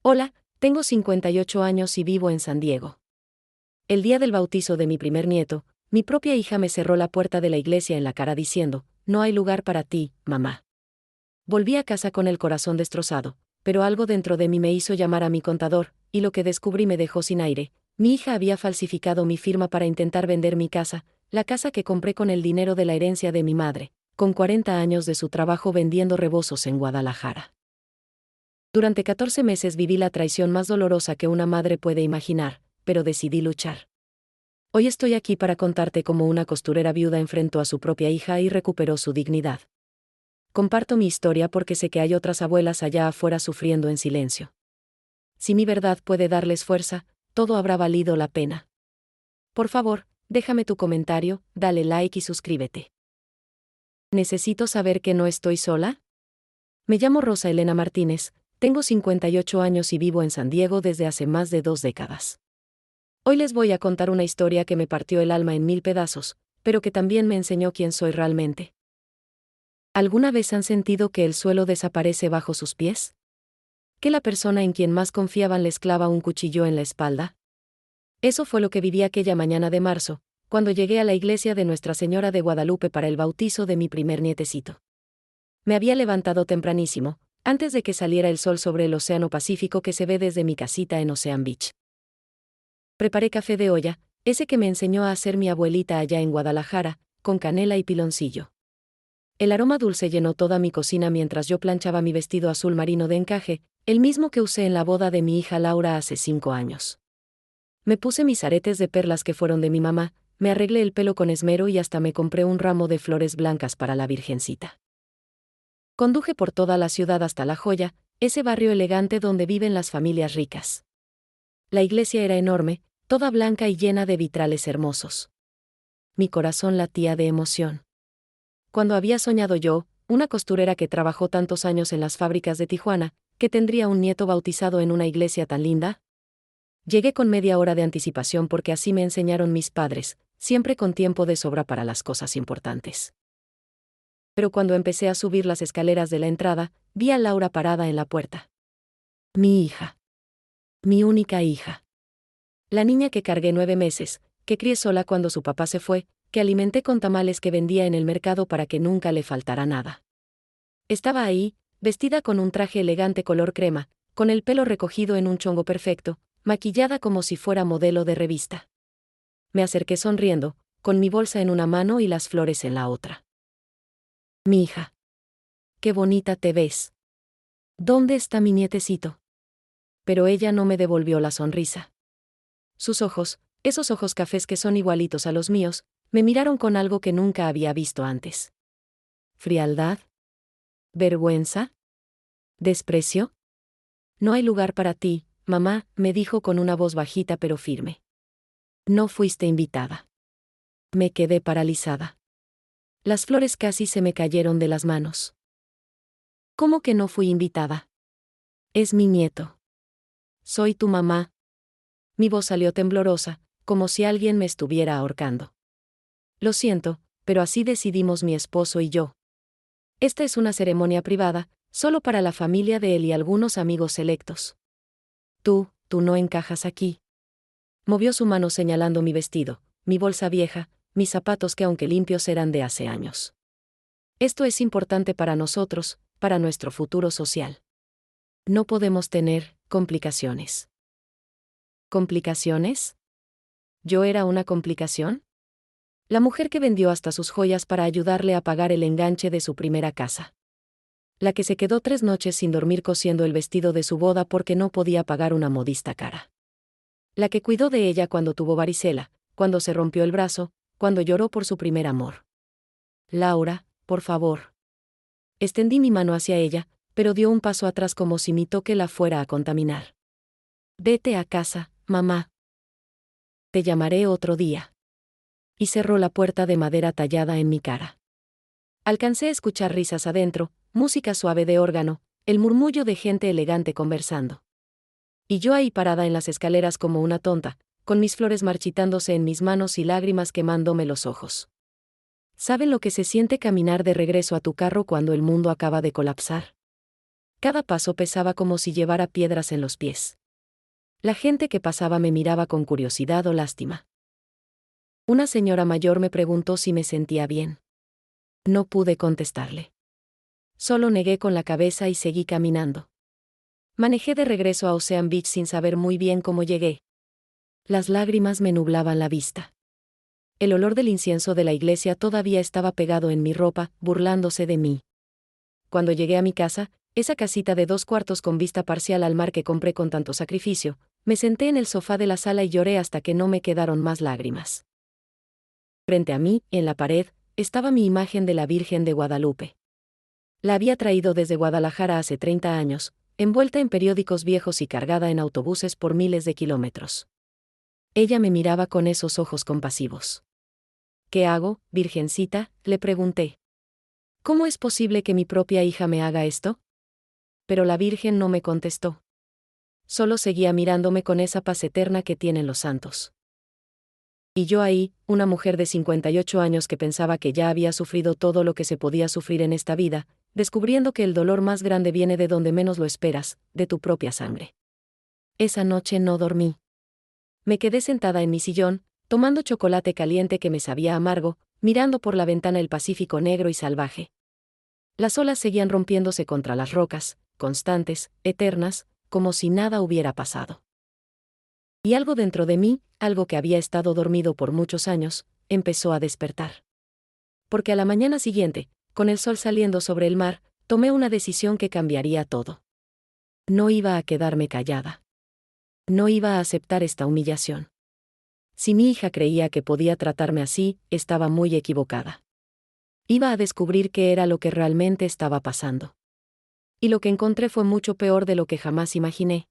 Hola, tengo 58 años y vivo en San Diego. El día del bautizo de mi primer nieto, mi propia hija me cerró la puerta de la iglesia en la cara diciendo, no hay lugar para ti, mamá. Volví a casa con el corazón destrozado, pero algo dentro de mí me hizo llamar a mi contador, y lo que descubrí me dejó sin aire. Mi hija había falsificado mi firma para intentar vender mi casa, la casa que compré con el dinero de la herencia de mi madre, con 40 años de su trabajo vendiendo rebozos en Guadalajara. Durante 14 meses viví la traición más dolorosa que una madre puede imaginar, pero decidí luchar. Hoy estoy aquí para contarte cómo una costurera viuda enfrentó a su propia hija y recuperó su dignidad. Comparto mi historia porque sé que hay otras abuelas allá afuera sufriendo en silencio. Si mi verdad puede darles fuerza, todo habrá valido la pena. Por favor, déjame tu comentario, dale like y suscríbete. ¿Necesito saber que no estoy sola? Me llamo Rosa Elena Martínez, tengo 58 años y vivo en San Diego desde hace más de 2 décadas. Hoy les voy a contar una historia que me partió el alma en 1000 pedazos, pero que también me enseñó quién soy realmente. ¿Alguna vez han sentido que el suelo desaparece bajo sus pies? ¿Que la persona en quien más confiaban les clava un cuchillo en la espalda? Eso fue lo que viví aquella mañana de marzo, cuando llegué a la iglesia de Nuestra Señora de Guadalupe para el bautizo de mi primer nietecito. Me había levantado tempranísimo, antes de que saliera el sol sobre el Océano Pacífico que se ve desde mi casita en Ocean Beach. Preparé café de olla, ese que me enseñó a hacer mi abuelita allá en Guadalajara, con canela y piloncillo. El aroma dulce llenó toda mi cocina mientras yo planchaba mi vestido azul marino de encaje, el mismo que usé en la boda de mi hija Laura hace 5 años. Me puse mis aretes de perlas que fueron de mi mamá, me arreglé el pelo con esmero y hasta me compré un ramo de flores blancas para la Virgencita. Conduje por toda la ciudad hasta La Joya, ese barrio elegante donde viven las familias ricas. La iglesia era enorme, toda blanca y llena de vitrales hermosos. Mi corazón latía de emoción. Cuando había soñado yo, una costurera que trabajó tantos años en las fábricas de Tijuana, que tendría un nieto bautizado en una iglesia tan linda? Llegué con media hora de anticipación porque así me enseñaron mis padres, siempre con tiempo de sobra para las cosas importantes. Pero cuando empecé a subir las escaleras de la entrada, vi a Laura parada en la puerta. Mi hija. Mi única hija. La niña que cargué 9 meses, que crié sola cuando su papá se fue, que alimenté con tamales que vendía en el mercado para que nunca le faltara nada. Estaba ahí, vestida con un traje elegante color crema, con el pelo recogido en un chongo perfecto, maquillada como si fuera modelo de revista. Me acerqué sonriendo, con mi bolsa en una mano y las flores en la otra. Mi hija. Qué bonita te ves. ¿Dónde está mi nietecito? Pero ella no me devolvió la sonrisa. Sus ojos, esos ojos cafés que son igualitos a los míos, me miraron con algo que nunca había visto antes. ¿Frialdad? ¿Vergüenza? ¿Desprecio? No hay lugar para ti, mamá, me dijo con una voz bajita pero firme. No fuiste invitada. Me quedé paralizada. Las flores casi se me cayeron de las manos. ¿Cómo que no fui invitada? Es mi nieto. Soy tu mamá. Mi voz salió temblorosa, como si alguien me estuviera ahorcando. Lo siento, pero así decidimos mi esposo y yo. Esta es una ceremonia privada, solo para la familia de él y algunos amigos selectos. Tú no encajas aquí. Movió su mano señalando mi vestido, mi bolsa vieja, mis zapatos que aunque limpios eran de hace años. Esto es importante para nosotros, para nuestro futuro social. No podemos tener complicaciones. ¿Complicaciones? ¿Yo era una complicación? La mujer que vendió hasta sus joyas para ayudarle a pagar el enganche de su primera casa. La que se quedó 3 noches sin dormir cosiendo el vestido de su boda porque no podía pagar una modista cara. La que cuidó de ella cuando tuvo varicela, cuando se rompió el brazo, cuando lloró por su primer amor. Laura, por favor. Extendí mi mano hacia ella, pero dio un paso atrás como si mi toque la fuera a contaminar. Vete a casa, mamá. Te llamaré otro día. Y cerró la puerta de madera tallada en mi cara. Alcancé a escuchar risas adentro, música suave de órgano, el murmullo de gente elegante conversando. Y yo ahí parada en las escaleras como una tonta, con mis flores marchitándose en mis manos y lágrimas quemándome los ojos. ¿Saben lo que se siente caminar de regreso a tu carro cuando el mundo acaba de colapsar? Cada paso pesaba como si llevara piedras en los pies. La gente que pasaba me miraba con curiosidad o lástima. Una señora mayor me preguntó si me sentía bien. No pude contestarle. Solo negué con la cabeza y seguí caminando. Manejé de regreso a Ocean Beach sin saber muy bien cómo llegué. Las lágrimas me nublaban la vista. El olor del incienso de la iglesia todavía estaba pegado en mi ropa, burlándose de mí. Cuando llegué a mi casa, esa casita de 2 cuartos con vista parcial al mar que compré con tanto sacrificio, me senté en el sofá de la sala y lloré hasta que no me quedaron más lágrimas. Frente a mí, en la pared, estaba mi imagen de la Virgen de Guadalupe. La había traído desde Guadalajara hace 30 años, envuelta en periódicos viejos y cargada en autobuses por miles de kilómetros. Ella me miraba con esos ojos compasivos. ¿Qué hago, Virgencita?, le pregunté. ¿Cómo es posible que mi propia hija me haga esto? Pero la Virgen no me contestó. Solo seguía mirándome con esa paz eterna que tienen los santos. Y yo ahí, una mujer de 58 años que pensaba que ya había sufrido todo lo que se podía sufrir en esta vida, descubriendo que el dolor más grande viene de donde menos lo esperas, de tu propia sangre. Esa noche no dormí. Me quedé sentada en mi sillón, tomando chocolate caliente que me sabía amargo, mirando por la ventana el Pacífico negro y salvaje. Las olas seguían rompiéndose contra las rocas, constantes, eternas, como si nada hubiera pasado. Y algo dentro de mí, algo que había estado dormido por muchos años, empezó a despertar. Porque a la mañana siguiente, con el sol saliendo sobre el mar, tomé una decisión que cambiaría todo. No iba a quedarme callada. No iba a aceptar esta humillación. Si mi hija creía que podía tratarme así, estaba muy equivocada. Iba a descubrir qué era lo que realmente estaba pasando. Y lo que encontré fue mucho peor de lo que jamás imaginé.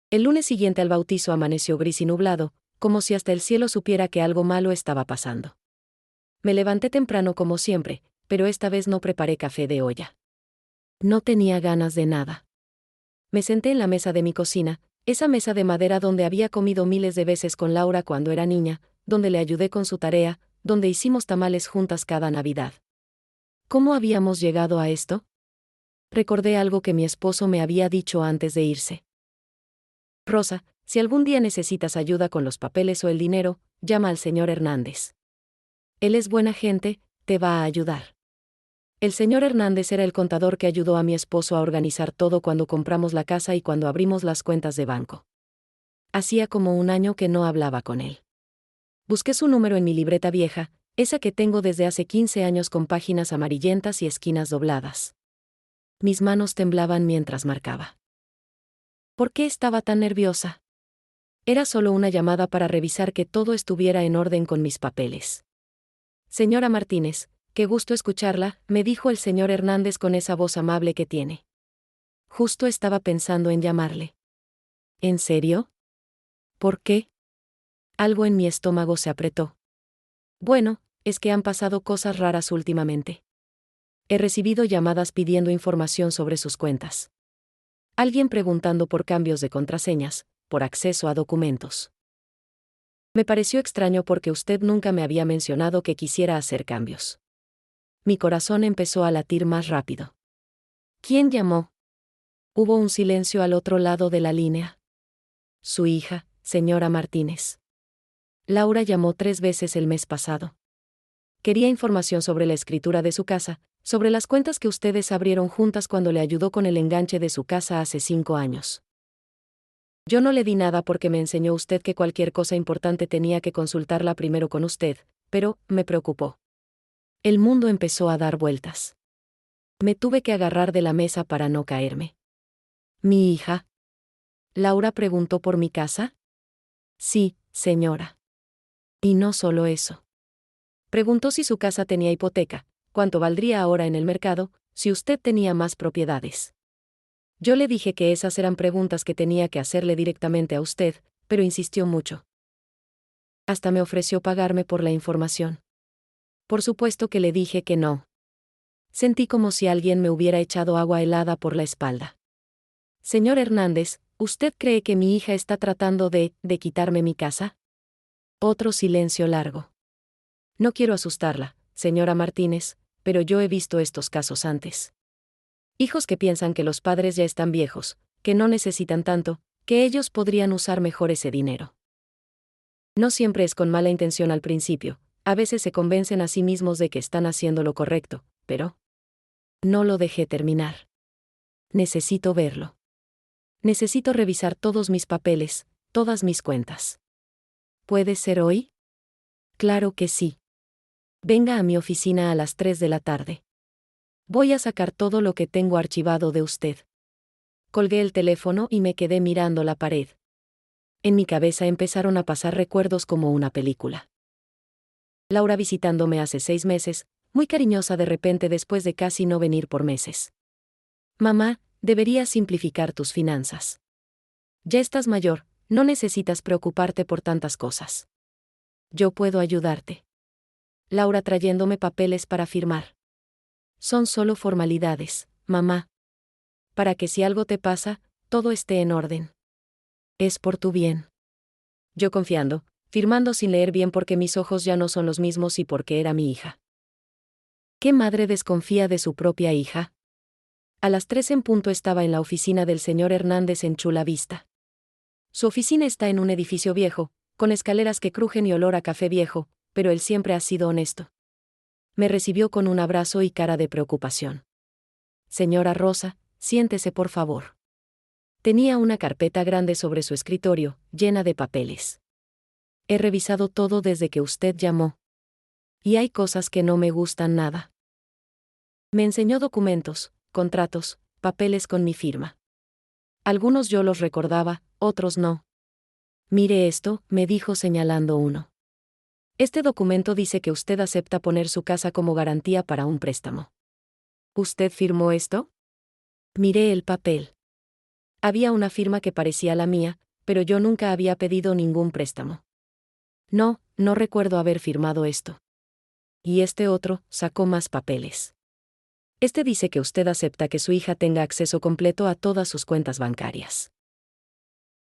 El lunes siguiente al bautizo amaneció gris y nublado, como si hasta el cielo supiera que algo malo estaba pasando. Me levanté temprano como siempre, pero esta vez no preparé café de olla. No tenía ganas de nada. Me senté en la mesa de mi cocina, esa mesa de madera donde había comido miles de veces con Laura cuando era niña, donde le ayudé con su tarea, donde hicimos tamales juntas cada Navidad. ¿Cómo habíamos llegado a esto? Recordé algo que mi esposo me había dicho antes de irse. Rosa, si algún día necesitas ayuda con los papeles o el dinero, llama al señor Hernández. Él es buena gente, te va a ayudar. El señor Hernández era el contador que ayudó a mi esposo a organizar todo cuando compramos la casa y cuando abrimos las cuentas de banco. Hacía como un año que no hablaba con él. Busqué su número en mi libreta vieja, esa que tengo desde hace 15 años con páginas amarillentas y esquinas dobladas. Mis manos temblaban mientras marcaba. ¿Por qué estaba tan nerviosa? Era solo una llamada para revisar que todo estuviera en orden con mis papeles. Señora Martínez, qué gusto escucharla, me dijo el señor Hernández con esa voz amable que tiene. Justo estaba pensando en llamarle. ¿En serio? ¿Por qué? Algo en mi estómago se apretó. Bueno, es que han pasado cosas raras últimamente. He recibido llamadas pidiendo información sobre sus cuentas. Alguien preguntando por cambios de contraseñas, por acceso a documentos. Me pareció extraño porque usted nunca me había mencionado que quisiera hacer cambios. Mi corazón empezó a latir más rápido. ¿Quién llamó? Hubo un silencio al otro lado de la línea. Su hija, señora Martínez. Laura llamó 3 veces el mes pasado. Quería información sobre la escritura de su casa, sobre las cuentas que ustedes abrieron juntas cuando le ayudó con el enganche de su casa hace 5 años. Yo no le di nada porque me enseñó usted que cualquier cosa importante tenía que consultarla primero con usted, pero me preocupó. El mundo empezó a dar vueltas. Me tuve que agarrar de la mesa para no caerme. ¿Mi hija? ¿Laura preguntó por mi casa? Sí, señora. Y no solo eso. Preguntó si su casa tenía hipoteca, cuánto valdría ahora en el mercado, si usted tenía más propiedades. Yo le dije que esas eran preguntas que tenía que hacerle directamente a usted, pero insistió mucho. Hasta me ofreció pagarme por la información. Por supuesto que le dije que no. Sentí como si alguien me hubiera echado agua helada por la espalda. Señor Hernández, ¿usted cree que mi hija está tratando de quitarme mi casa? Otro silencio largo. No quiero asustarla, señora Martínez, pero yo he visto estos casos antes. Hijos que piensan que los padres ya están viejos, que no necesitan tanto, que ellos podrían usar mejor ese dinero. No siempre es con mala intención al principio, a veces se convencen a sí mismos de que están haciendo lo correcto, pero... No lo dejé terminar. Necesito verlo. Necesito revisar todos mis papeles, todas mis cuentas. ¿Puede ser hoy? Claro que sí. Venga a mi oficina a las 3 de la tarde. Voy a sacar todo lo que tengo archivado de usted. Colgué el teléfono y me quedé mirando la pared. En mi cabeza empezaron a pasar recuerdos como una película. Laura visitándome hace 6 meses, muy cariñosa de repente después de casi no venir por meses. Mamá, deberías simplificar tus finanzas. Ya estás mayor, no necesitas preocuparte por tantas cosas. Yo puedo ayudarte. Laura trayéndome papeles para firmar. Son solo formalidades, mamá. Para que si algo te pasa, todo esté en orden. Es por tu bien. Yo confiando, firmando sin leer bien porque mis ojos ya no son los mismos y porque era mi hija. ¿Qué madre desconfía de su propia hija? A las 3 en punto estaba en la oficina del señor Hernández en Chula Vista. Su oficina está en un edificio viejo, con escaleras que crujen y olor a café viejo, pero él siempre ha sido honesto. Me recibió con un abrazo y cara de preocupación. Señora Rosa, siéntese por favor. Tenía una carpeta grande sobre su escritorio, llena de papeles. He revisado todo desde que usted llamó. Y hay cosas que no me gustan nada. Me enseñó documentos, contratos, papeles con mi firma. Algunos yo los recordaba, otros no. Mire esto, me dijo señalando uno. Este documento dice que usted acepta poner su casa como garantía para un préstamo. ¿Usted firmó esto? Miré el papel. Había una firma que parecía la mía, pero yo nunca había pedido ningún préstamo. No, no recuerdo haber firmado esto. Y este otro, sacó más papeles. Este dice que usted acepta que su hija tenga acceso completo a todas sus cuentas bancarias.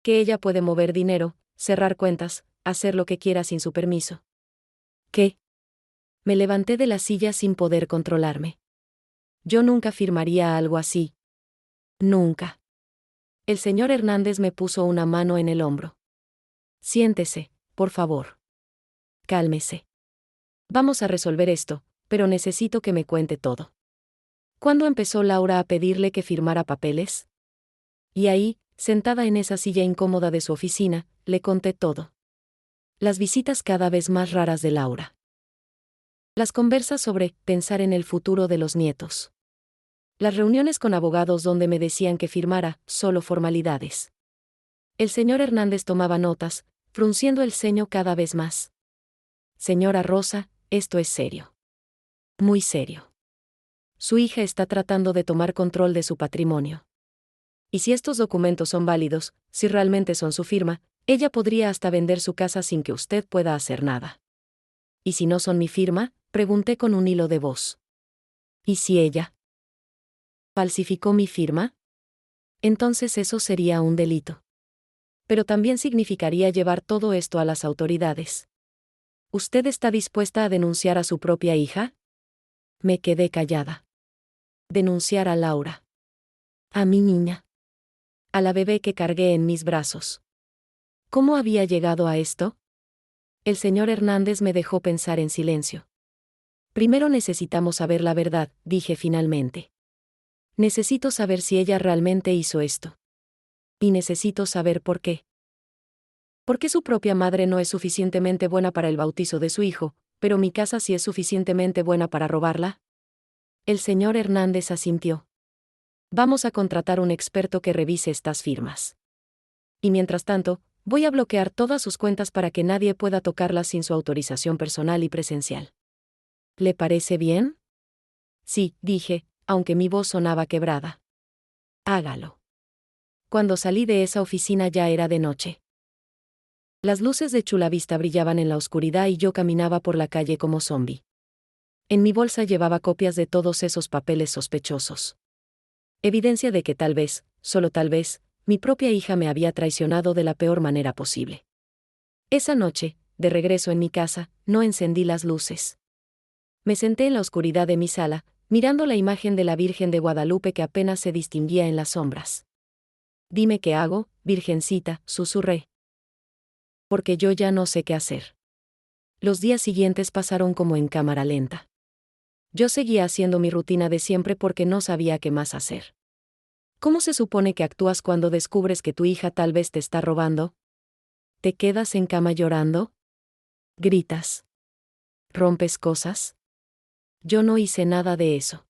Que ella puede mover dinero, cerrar cuentas, hacer lo que quiera sin su permiso. ¿Qué? Me levanté de la silla sin poder controlarme. Yo nunca firmaría algo así. Nunca. El señor Hernández me puso una mano en el hombro. Siéntese, por favor. Cálmese. Vamos a resolver esto, pero necesito que me cuente todo. ¿Cuándo empezó Laura a pedirle que firmara papeles? Y ahí, sentada en esa silla incómoda de su oficina, le conté todo. Las visitas cada vez más raras de Laura. Las conversas sobre pensar en el futuro de los nietos. Las reuniones con abogados donde me decían que firmara, solo formalidades. El señor Hernández tomaba notas, frunciendo el ceño cada vez más. Señora Rosa, esto es serio. Muy serio. Su hija está tratando de tomar control de su patrimonio. Y si estos documentos son válidos, si realmente son su firma, ella podría hasta vender su casa sin que usted pueda hacer nada. ¿Y si no son mi firma? Pregunté con un hilo de voz. ¿Y si ella falsificó mi firma? Entonces eso sería un delito. Pero también significaría llevar todo esto a las autoridades. ¿Usted está dispuesta a denunciar a su propia hija? Me quedé callada. Denunciar a Laura. A mi niña. A la bebé que cargué en mis brazos. ¿Cómo había llegado a esto? El señor Hernández me dejó pensar en silencio. Primero necesitamos saber la verdad, dije finalmente. Necesito saber si ella realmente hizo esto. Y necesito saber por qué. ¿Por qué su propia madre no es suficientemente buena para el bautizo de su hijo, pero mi casa sí es suficientemente buena para robarla? El señor Hernández asintió. Vamos a contratar un experto que revise estas firmas. Y mientras tanto, voy a bloquear todas sus cuentas para que nadie pueda tocarlas sin su autorización personal y presencial. ¿Le parece bien? Sí, dije, aunque mi voz sonaba quebrada. Hágalo. Cuando salí de esa oficina ya era de noche. Las luces de Chula Vista brillaban en la oscuridad y yo caminaba por la calle como zombi. En mi bolsa llevaba copias de todos esos papeles sospechosos. Evidencia de que tal vez, solo tal vez, mi propia hija me había traicionado de la peor manera posible. Esa noche, de regreso en mi casa, no encendí las luces. Me senté en la oscuridad de mi sala, mirando la imagen de la Virgen de Guadalupe que apenas se distinguía en las sombras. Dime qué hago, Virgencita, susurré. Porque yo ya no sé qué hacer. Los días siguientes pasaron como en cámara lenta. Yo seguía haciendo mi rutina de siempre porque no sabía qué más hacer. ¿Cómo se supone que actúas cuando descubres que tu hija tal vez te está robando? ¿Te quedas en cama llorando? ¿Gritas? ¿Rompes cosas? Yo no hice nada de eso.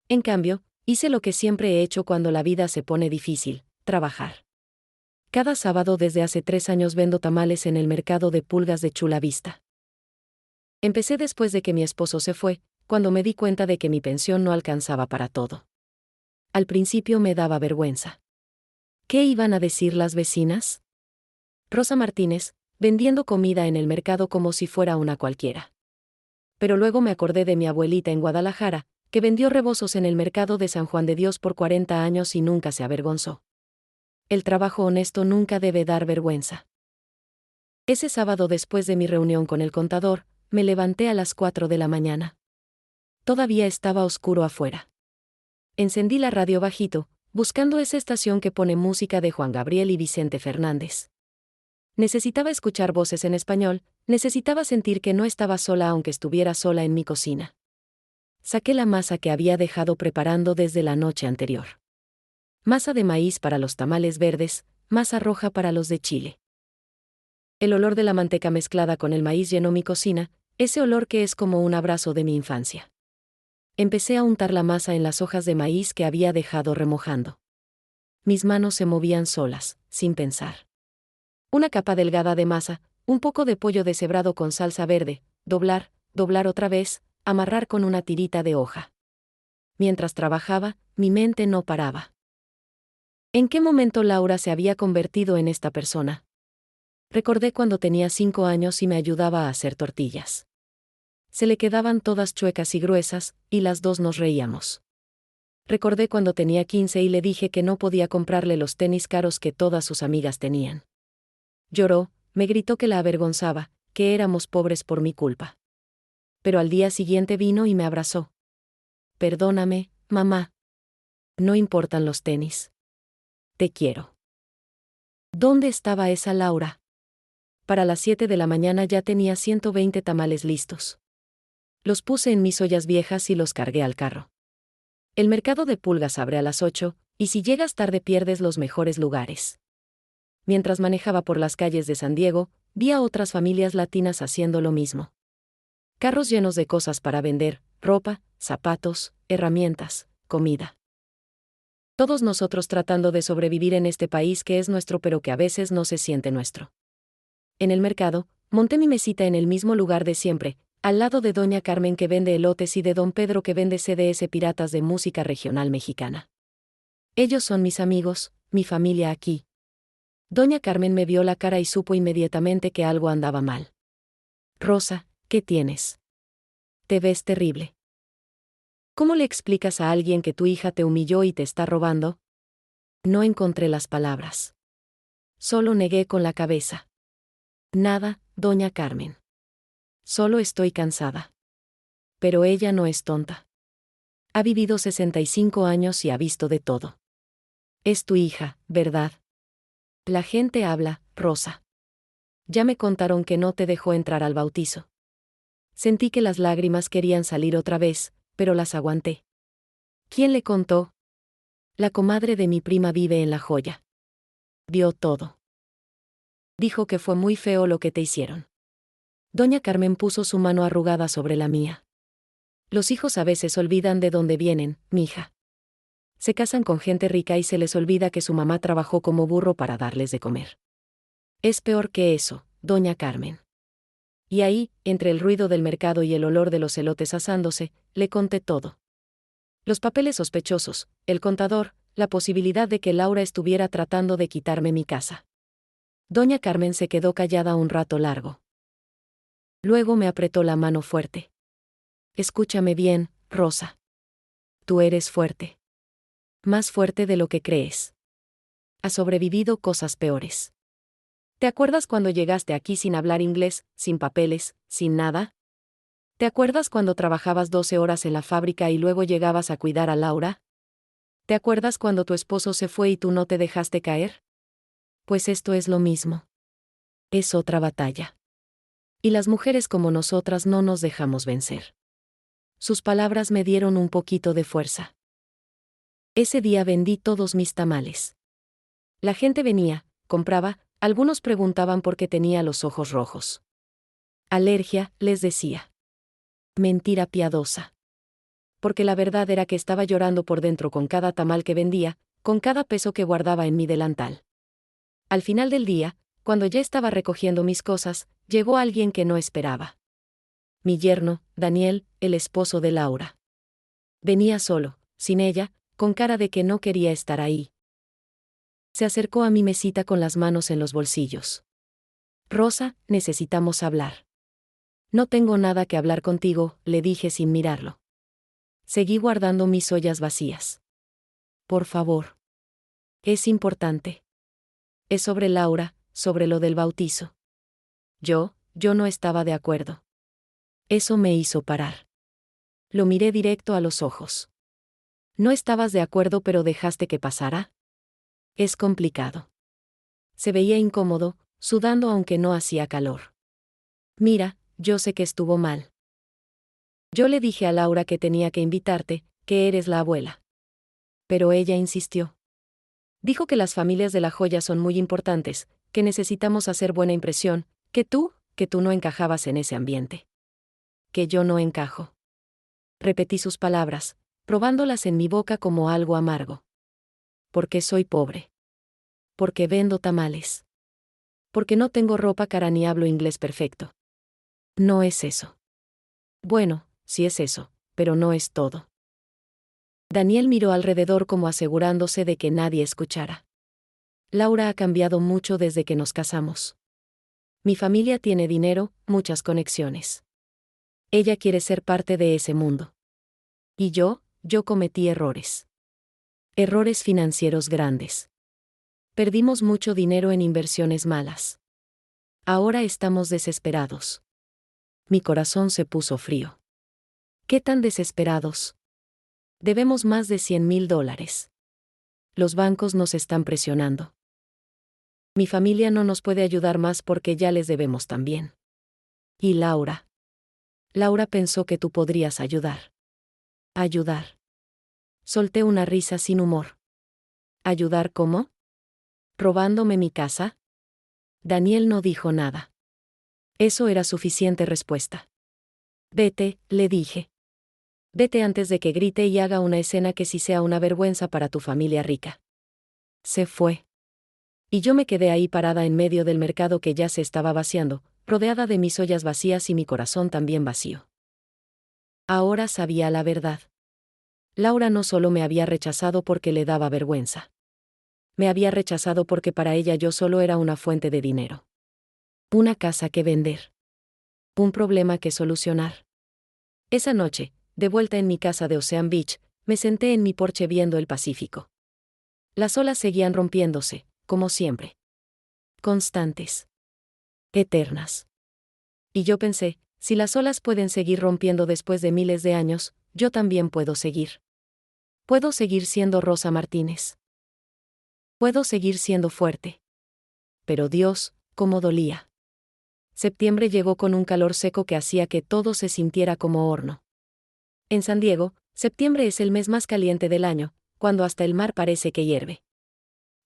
En cambio, hice lo que siempre he hecho cuando la vida se pone difícil: trabajar. Cada sábado desde hace 3 años vendo tamales en el mercado de pulgas de Chula Vista. Empecé después de que mi esposo se fue, cuando me di cuenta de que mi pensión no alcanzaba para todo. Al principio me daba vergüenza. ¿Qué iban a decir las vecinas? Rosa Martínez, vendiendo comida en el mercado como si fuera una cualquiera. Pero luego me acordé de mi abuelita en Guadalajara, que vendió rebozos en el mercado de San Juan de Dios por 40 años y nunca se avergonzó. El trabajo honesto nunca debe dar vergüenza. Ese sábado, después de mi reunión con el contador, me levanté a las 4 de la mañana. Todavía estaba oscuro afuera. Encendí la radio bajito, buscando esa estación que pone música de Juan Gabriel y Vicente Fernández. Necesitaba escuchar voces en español, necesitaba sentir que no estaba sola aunque estuviera sola en mi cocina. Saqué la masa que había dejado preparando desde la noche anterior. Masa de maíz para los tamales verdes, masa roja para los de chile. El olor de la manteca mezclada con el maíz llenó mi cocina, ese olor que es como un abrazo de mi infancia. Empecé a untar la masa en las hojas de maíz que había dejado remojando. Mis manos se movían solas, sin pensar. Una capa delgada de masa, un poco de pollo deshebrado con salsa verde, doblar, doblar otra vez, amarrar con una tirita de hoja. Mientras trabajaba, mi mente no paraba. ¿En qué momento Laura se había convertido en esta persona? Recordé cuando tenía 5 años y me ayudaba a hacer tortillas. Se le quedaban todas chuecas y gruesas, y las dos nos reíamos. Recordé cuando tenía 15 y le dije que no podía comprarle los tenis caros que todas sus amigas tenían. Lloró, me gritó que la avergonzaba, que éramos pobres por mi culpa. Pero al día siguiente vino y me abrazó. Perdóname, mamá. No importan los tenis. Te quiero. ¿Dónde estaba esa Laura? Para las 7 de la mañana ya tenía 120 tamales listos. Los puse en mis ollas viejas y los cargué al carro. El mercado de pulgas abre a las 8, y si llegas tarde pierdes los mejores lugares. Mientras manejaba por las calles de San Diego, vi a otras familias latinas haciendo lo mismo. Carros llenos de cosas para vender: ropa, zapatos, herramientas, comida. Todos nosotros tratando de sobrevivir en este país que es nuestro pero que a veces no se siente nuestro. En el mercado, monté mi mesita en el mismo lugar de siempre, al lado de doña Carmen que vende elotes y de don Pedro que vende CDs piratas de música regional mexicana. Ellos son mis amigos, mi familia aquí. Doña Carmen me vio la cara y supo inmediatamente que algo andaba mal. Rosa, ¿qué tienes? Te ves terrible. ¿Cómo le explicas a alguien que tu hija te humilló y te está robando? No encontré las palabras. Solo negué con la cabeza. Nada, doña Carmen. Solo estoy cansada. Pero ella no es tonta. Ha vivido 65 años y ha visto de todo. Es tu hija, ¿verdad? La gente habla, Rosa. Ya me contaron que no te dejó entrar al bautizo. Sentí que las lágrimas querían salir otra vez, pero las aguanté. ¿Quién le contó? La comadre de mi prima vive en La Joya. Vio todo. Dijo que fue muy feo lo que te hicieron. Doña Carmen puso su mano arrugada sobre la mía. Los hijos a veces olvidan de dónde vienen, mija. Se casan con gente rica y se les olvida que su mamá trabajó como burro para darles de comer. Es peor que eso, doña Carmen. Y ahí, entre el ruido del mercado y el olor de los elotes asándose, le conté todo. Los papeles sospechosos, el contador, la posibilidad de que Laura estuviera tratando de quitarme mi casa. Doña Carmen se quedó callada un rato largo. Luego me apretó la mano fuerte. Escúchame bien, Rosa. Tú eres fuerte. Más fuerte de lo que crees. Has sobrevivido cosas peores. ¿Te acuerdas cuando llegaste aquí sin hablar inglés, sin papeles, sin nada? ¿Te acuerdas cuando trabajabas 12 horas en la fábrica y luego llegabas a cuidar a Laura? ¿Te acuerdas cuando tu esposo se fue y tú no te dejaste caer? Pues esto es lo mismo. Es otra batalla. Y las mujeres como nosotras no nos dejamos vencer. Sus palabras me dieron un poquito de fuerza. Ese día vendí todos mis tamales. La gente venía, compraba, algunos preguntaban por qué tenía los ojos rojos. Alergia, les decía. Mentira piadosa. Porque la verdad era que estaba llorando por dentro con cada tamal que vendía, con cada peso que guardaba en mi delantal. Al final del día, cuando ya estaba recogiendo mis cosas, llegó alguien que no esperaba. Mi yerno, Daniel, el esposo de Laura. Venía solo, sin ella, con cara de que no quería estar ahí. Se acercó a mi mesita con las manos en los bolsillos. Rosa, necesitamos hablar. No tengo nada que hablar contigo, le dije sin mirarlo. Seguí guardando mis ollas vacías. Por favor. Es importante. Es sobre Laura, sobre lo del bautizo. Yo no estaba de acuerdo. Eso me hizo parar. Lo miré directo a los ojos. ¿No estabas de acuerdo pero dejaste que pasara? Es complicado. Se veía incómodo, sudando aunque no hacía calor. Mira, yo sé que estuvo mal. Yo le dije a Laura que tenía que invitarte, que eres la abuela. Pero ella insistió. Dijo que las familias de La Joya son muy importantes, que necesitamos hacer buena impresión, que tú no encajabas en ese ambiente. Que yo no encajo. Repetí sus palabras, probándolas en mi boca como algo amargo. Porque soy pobre. Porque vendo tamales. Porque no tengo ropa cara ni hablo inglés perfecto. No es eso. Bueno, sí es eso, pero no es todo. Daniel miró alrededor como asegurándose de que nadie escuchara. Laura ha cambiado mucho desde que nos casamos. Mi familia tiene dinero, muchas conexiones. Ella quiere ser parte de ese mundo. Y yo cometí errores. Errores financieros grandes. Perdimos mucho dinero en inversiones malas. Ahora estamos desesperados. Mi corazón se puso frío. ¿Qué tan desesperados? Debemos más de $100,000. Los bancos nos están presionando. Mi familia no nos puede ayudar más porque ya les debemos también. ¿Y Laura? Laura pensó que tú podrías ayudar. Ayudar. Solté una risa sin humor. ¿Ayudar cómo? ¿Robándome mi casa? Daniel no dijo nada. Eso era suficiente respuesta. Vete, le dije. Vete antes de que grite y haga una escena que sí sea una vergüenza para tu familia rica. Se fue. Y yo me quedé ahí parada en medio del mercado que ya se estaba vaciando, rodeada de mis ollas vacías y mi corazón también vacío. Ahora sabía la verdad. Laura no solo me había rechazado porque le daba vergüenza. Me había rechazado porque para ella yo solo era una fuente de dinero. Una casa que vender. Un problema que solucionar. Esa noche, de vuelta en mi casa de Ocean Beach, me senté en mi porche viendo el Pacífico. Las olas seguían rompiéndose, como siempre. Constantes. Eternas. Y yo pensé, si las olas pueden seguir rompiendo después de miles de años, yo también puedo seguir. Puedo seguir siendo Rosa Martínez. Puedo seguir siendo fuerte. Pero Dios, cómo dolía. Septiembre llegó con un calor seco que hacía que todo se sintiera como horno. En San Diego, septiembre es el mes más caliente del año, cuando hasta el mar parece que hierve.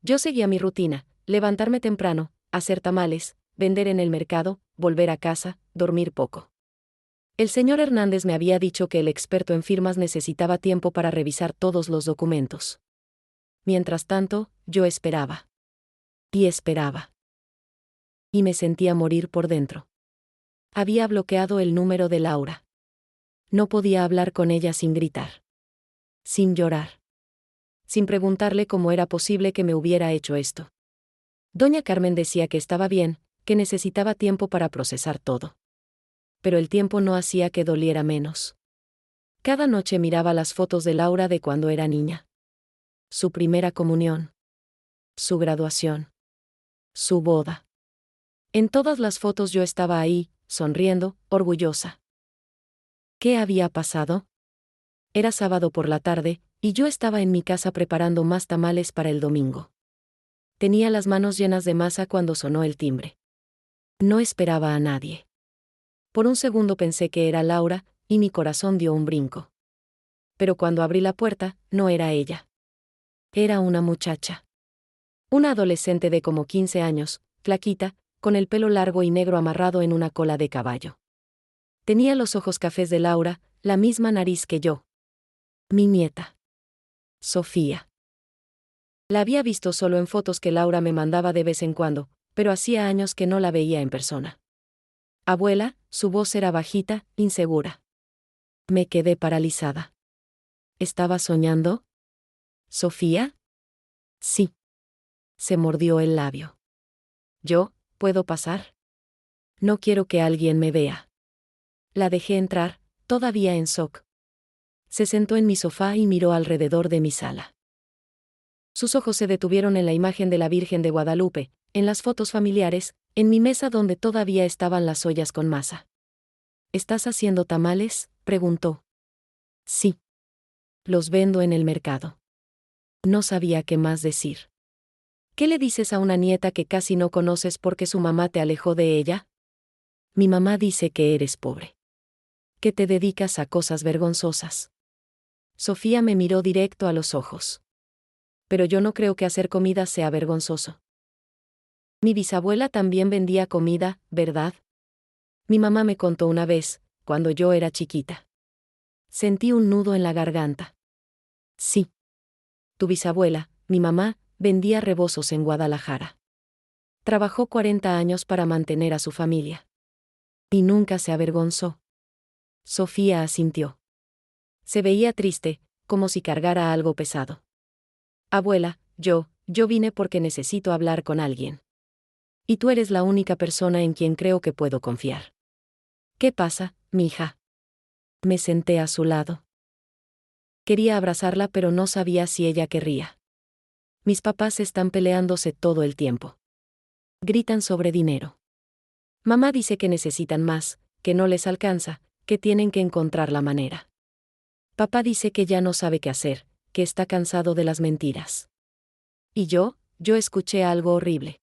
Yo seguía mi rutina, levantarme temprano, hacer tamales, vender en el mercado, volver a casa, dormir poco. El señor Hernández me había dicho que el experto en firmas necesitaba tiempo para revisar todos los documentos. Mientras tanto, yo esperaba. Y esperaba. Y me sentía morir por dentro. Había bloqueado el número de Laura. No podía hablar con ella sin gritar. Sin llorar. Sin preguntarle cómo era posible que me hubiera hecho esto. Doña Carmen decía que estaba bien, que necesitaba tiempo para procesar todo. Pero el tiempo no hacía que doliera menos. Cada noche miraba las fotos de Laura de cuando era niña. Su primera comunión. Su graduación. Su boda. En todas las fotos yo estaba ahí, sonriendo, orgullosa. ¿Qué había pasado? Era sábado por la tarde, y yo estaba en mi casa preparando más tamales para el domingo. Tenía las manos llenas de masa cuando sonó el timbre. No esperaba a nadie. Por un segundo pensé que era Laura, y mi corazón dio un brinco. Pero cuando abrí la puerta, no era ella. Era una muchacha. Una adolescente de como 15 años, flaquita, con el pelo largo y negro amarrado en una cola de caballo. Tenía los ojos cafés de Laura, la misma nariz que yo. Mi nieta. Sofía. La había visto solo en fotos que Laura me mandaba de vez en cuando, pero hacía años que no la veía en persona. Abuela, su voz era bajita, insegura. Me quedé paralizada. ¿Estaba soñando? ¿Sofía? Sí. Se mordió el labio. ¿Puedo pasar? No quiero que alguien me vea. La dejé entrar, todavía en shock. Se sentó en mi sofá y miró alrededor de mi sala. Sus ojos se detuvieron en la imagen de la Virgen de Guadalupe, en las fotos familiares, en mi mesa donde todavía estaban las ollas con masa. ¿Estás haciendo tamales?, preguntó. Sí. Los vendo en el mercado. No sabía qué más decir. ¿Qué le dices a una nieta que casi no conoces porque su mamá te alejó de ella? Mi mamá dice que eres pobre. Que te dedicas a cosas vergonzosas. Sofía me miró directo a los ojos. Pero yo no creo que hacer comida sea vergonzoso. Mi bisabuela también vendía comida, ¿verdad? Mi mamá me contó una vez, cuando yo era chiquita. Sentí un nudo en la garganta. Sí. Tu bisabuela, mi mamá, vendía rebozos en Guadalajara. Trabajó 40 años para mantener a su familia. Y nunca se avergonzó. Sofía asintió. Se veía triste, como si cargara algo pesado. Abuela, yo vine porque necesito hablar con alguien. Y tú eres la única persona en quien creo que puedo confiar. ¿Qué pasa, mija? Me senté a su lado. Quería abrazarla, pero no sabía si ella querría. Mis papás están peleándose todo el tiempo. Gritan sobre dinero. Mamá dice que necesitan más, que no les alcanza, que tienen que encontrar la manera. Papá dice que ya no sabe qué hacer, que está cansado de las mentiras. Y yo escuché algo horrible.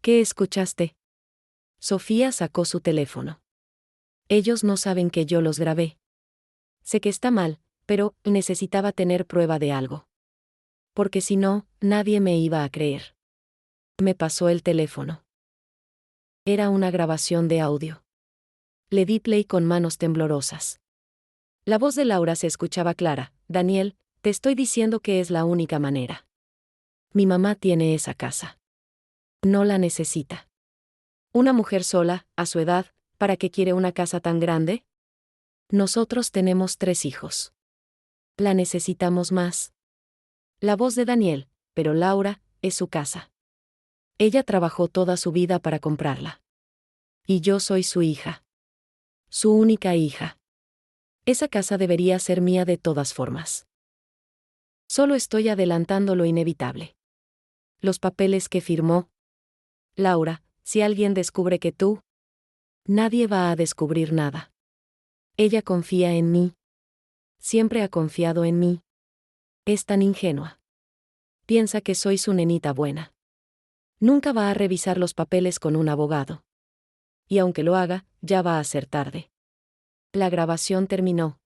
¿Qué escuchaste? Sofía sacó su teléfono. Ellos no saben que yo los grabé. Sé que está mal, pero necesitaba tener prueba de algo. Porque si no, nadie me iba a creer. Me pasó el teléfono. Era una grabación de audio. Le di play con manos temblorosas. La voz de Laura se escuchaba clara. Daniel, te estoy diciendo que es la única manera. Mi mamá tiene esa casa. No la necesita. Una mujer sola, a su edad, ¿para qué quiere una casa tan grande? Nosotros tenemos 3 hijos. La necesitamos más. La voz de Daniel, pero Laura, es su casa. Ella trabajó toda su vida para comprarla. Y yo soy su hija. Su única hija. Esa casa debería ser mía de todas formas. Solo estoy adelantando lo inevitable. Los papeles que firmó. Laura, si alguien descubre que tú... Nadie va a descubrir nada. Ella confía en mí. Siempre ha confiado en mí. Es tan ingenua. Piensa que soy su nenita buena. Nunca va a revisar los papeles con un abogado. Y aunque lo haga, ya va a ser tarde. La grabación terminó.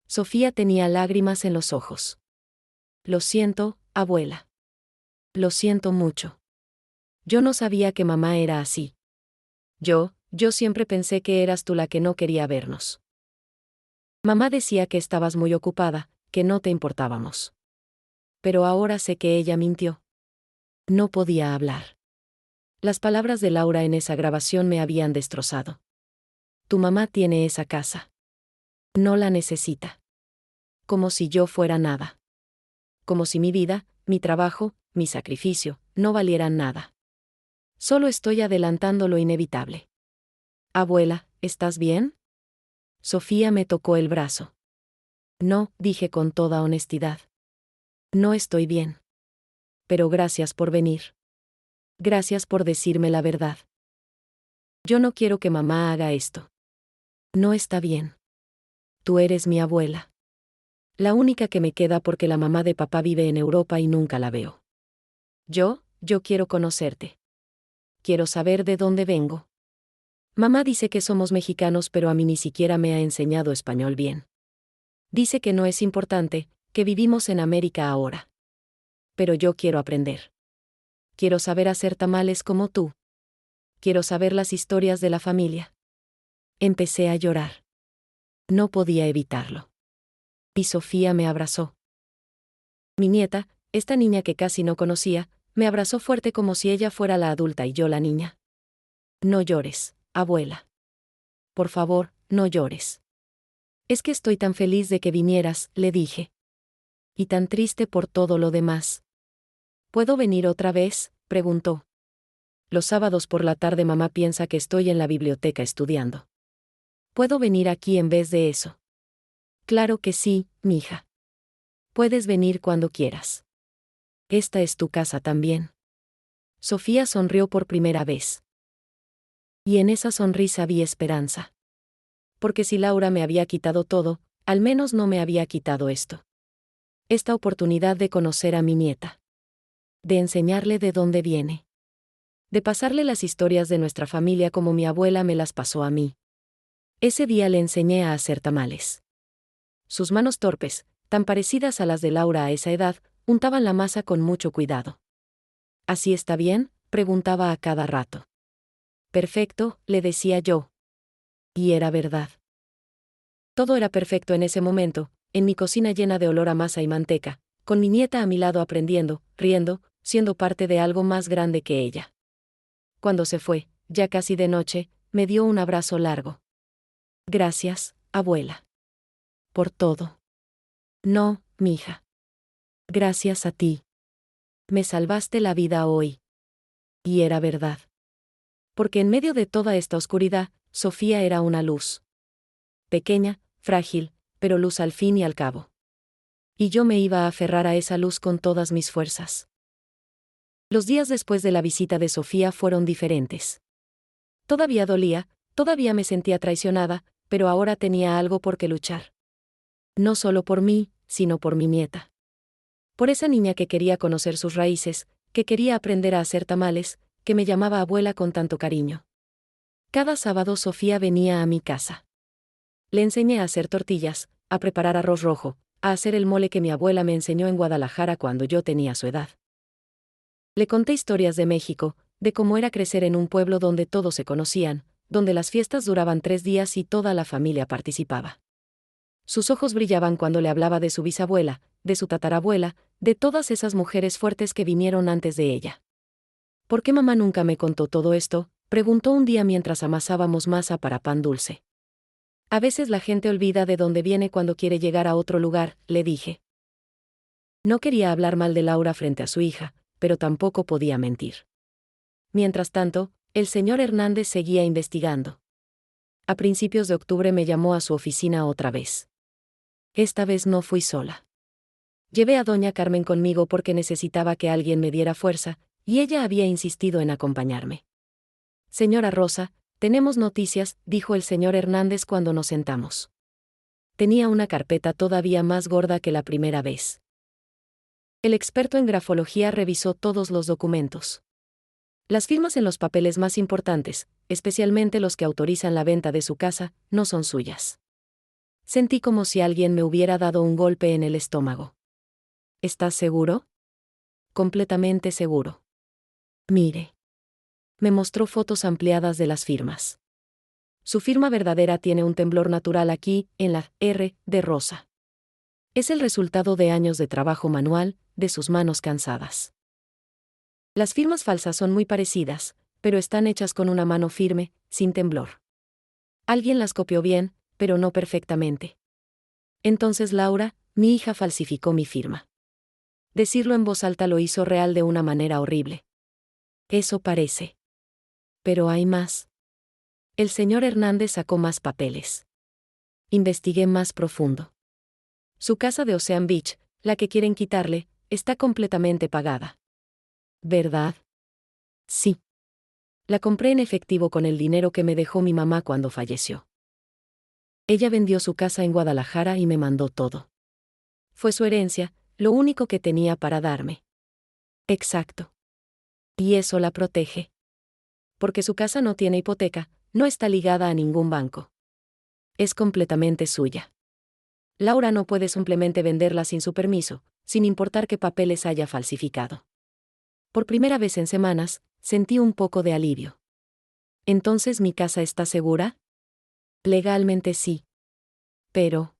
Sofía tenía lágrimas en los ojos. Lo siento, abuela. Lo siento mucho. Yo no sabía que mamá era así. Yo siempre pensé que eras tú la que no quería vernos. Mamá decía que estabas muy ocupada, que no te importábamos. Pero ahora sé que ella mintió. No podía hablar. Las palabras de Laura en esa grabación me habían destrozado. Tu mamá tiene esa casa. No la necesita. Como si yo fuera nada. Como si mi vida, mi trabajo, mi sacrificio, no valieran nada. Solo estoy adelantando lo inevitable. Abuela, ¿estás bien? Sofía me tocó el brazo. No, dije con toda honestidad. No estoy bien. Pero gracias por venir. Gracias por decirme la verdad. Yo no quiero que mamá haga esto. No está bien. Tú eres mi abuela. La única que me queda porque la mamá de papá vive en Europa y nunca la veo. Yo quiero conocerte. Quiero saber de dónde vengo. Mamá dice que somos mexicanos, pero a mí ni siquiera me ha enseñado español bien. Dice que no es importante, que vivimos en América ahora. Pero yo quiero aprender. Quiero saber hacer tamales como tú. Quiero saber las historias de la familia. Empecé a llorar. No podía evitarlo. Y Sofía me abrazó. Mi nieta, esta niña que casi no conocía, me abrazó fuerte como si ella fuera la adulta y yo la niña. No llores, abuela. Por favor, no llores. Es que estoy tan feliz de que vinieras, le dije. Y tan triste por todo lo demás. ¿Puedo venir otra vez?, preguntó. Los sábados por la tarde mamá piensa que estoy en la biblioteca estudiando. ¿Puedo venir aquí en vez de eso? Claro que sí, mija. Puedes venir cuando quieras. Esta es tu casa también. Sofía sonrió por primera vez. Y en esa sonrisa vi esperanza. Porque si Laura me había quitado todo, al menos no me había quitado esto. Esta oportunidad de conocer a mi nieta. De enseñarle de dónde viene. De pasarle las historias de nuestra familia como mi abuela me las pasó a mí. Ese día le enseñé a hacer tamales. Sus manos torpes, tan parecidas a las de Laura a esa edad, untaban la masa con mucho cuidado. ¿Así está bien?, preguntaba a cada rato. Perfecto, le decía yo. Y era verdad. Todo era perfecto en ese momento, en mi cocina llena de olor a masa y manteca, con mi nieta a mi lado aprendiendo, riendo, siendo parte de algo más grande que ella. Cuando se fue, ya casi de noche, me dio un abrazo largo. Gracias, abuela. Por todo. No, mija. Gracias a ti. Me salvaste la vida hoy. Y era verdad. Porque en medio de toda esta oscuridad, Sofía era una luz. Pequeña, frágil, pero luz al fin y al cabo. Y yo me iba a aferrar a esa luz con todas mis fuerzas. Los días después de la visita de Sofía fueron diferentes. Todavía dolía, todavía me sentía traicionada, pero ahora tenía algo por qué luchar. No solo por mí, sino por mi nieta. Por esa niña que quería conocer sus raíces, que quería aprender a hacer tamales, que me llamaba abuela con tanto cariño. Cada sábado Sofía venía a mi casa. Le enseñé a hacer tortillas, a preparar arroz rojo, a hacer el mole que mi abuela me enseñó en Guadalajara cuando yo tenía su edad. Le conté historias de México, de cómo era crecer en un pueblo donde todos se conocían, donde las fiestas duraban 3 días y toda la familia participaba. Sus ojos brillaban cuando le hablaba de su bisabuela, de su tatarabuela, de todas esas mujeres fuertes que vinieron antes de ella. ¿Por qué mamá nunca me contó todo esto?, preguntó un día mientras amasábamos masa para pan dulce. A veces la gente olvida de dónde viene cuando quiere llegar a otro lugar, le dije. No quería hablar mal de Laura frente a su hija, pero tampoco podía mentir. Mientras tanto, el señor Hernández seguía investigando. A principios de octubre me llamó a su oficina otra vez. Esta vez no fui sola. Llevé a doña Carmen conmigo porque necesitaba que alguien me diera fuerza, y ella había insistido en acompañarme. Señora Rosa, tenemos noticias, dijo el señor Hernández cuando nos sentamos. Tenía una carpeta todavía más gorda que la primera vez. El experto en grafología revisó todos los documentos. Las firmas en los papeles más importantes, especialmente los que autorizan la venta de su casa, no son suyas. Sentí como si alguien me hubiera dado un golpe en el estómago. ¿Estás seguro? Completamente seguro. Mire. Me mostró fotos ampliadas de las firmas. Su firma verdadera tiene un temblor natural aquí, en la R de Rosa. Es el resultado de años de trabajo manual, de sus manos cansadas. Las firmas falsas son muy parecidas, pero están hechas con una mano firme, sin temblor. Alguien las copió bien, pero no perfectamente. Entonces Laura, mi hija, falsificó mi firma. Decirlo en voz alta lo hizo real de una manera horrible. Eso parece. Pero hay más. El señor Hernández sacó más papeles. Investigué más profundo. Su casa de Ocean Beach, la que quieren quitarle, está completamente pagada. ¿Verdad? Sí. La compré en efectivo con el dinero que me dejó mi mamá cuando falleció. Ella vendió su casa en Guadalajara y me mandó todo. Fue su herencia, lo único que tenía para darme. Exacto. Y eso la protege. Porque su casa no tiene hipoteca, no está ligada a ningún banco. Es completamente suya. Laura no puede simplemente venderla sin su permiso, sin importar qué papeles haya falsificado. Por primera vez en semanas, sentí un poco de alivio. ¿Entonces mi casa está segura? Legalmente sí. Pero...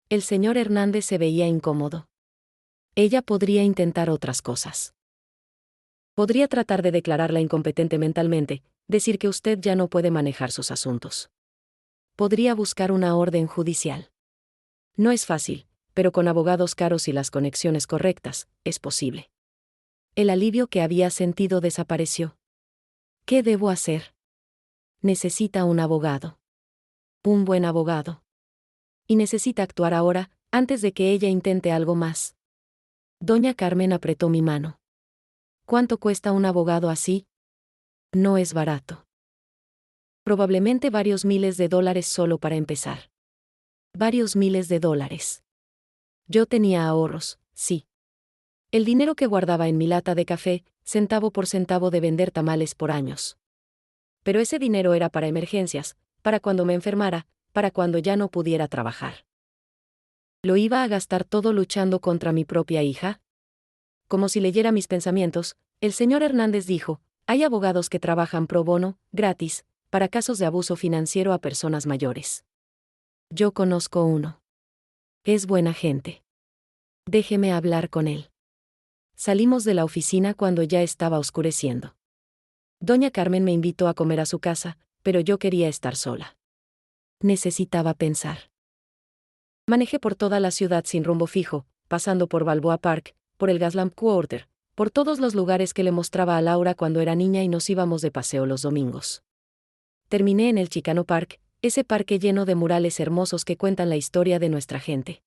El señor Hernández se veía incómodo. Ella podría intentar otras cosas. Podría tratar de declararla incompetente mentalmente, decir que usted ya no puede manejar sus asuntos. Podría buscar una orden judicial. No es fácil, pero con abogados caros y las conexiones correctas, es posible. El alivio que había sentido desapareció. ¿Qué debo hacer? Necesita un abogado. Un buen abogado. Y necesita actuar ahora, antes de que ella intente algo más. Doña Carmen apretó mi mano. ¿Cuánto cuesta un abogado así? No es barato. Probablemente varios miles de dólares solo para empezar. Varios miles de dólares. Yo tenía ahorros, sí. El dinero que guardaba en mi lata de café, centavo por centavo de vender tamales por años. Pero ese dinero era para emergencias, para cuando me enfermara, para cuando ya no pudiera trabajar. ¿Lo iba a gastar todo luchando contra mi propia hija? Como si leyera mis pensamientos, el señor Hernández dijo, hay abogados que trabajan pro bono, gratis, para casos de abuso financiero a personas mayores. Yo conozco uno. Es buena gente. Déjeme hablar con él. Salimos de la oficina cuando ya estaba oscureciendo. Doña Carmen me invitó a comer a su casa, pero yo quería estar sola. Necesitaba pensar. Manejé por toda la ciudad sin rumbo fijo, pasando por Balboa Park, por el Gaslamp Quarter, por todos los lugares que le mostraba a Laura cuando era niña y nos íbamos de paseo los domingos. Terminé en el Chicano Park, ese parque lleno de murales hermosos que cuentan la historia de nuestra gente.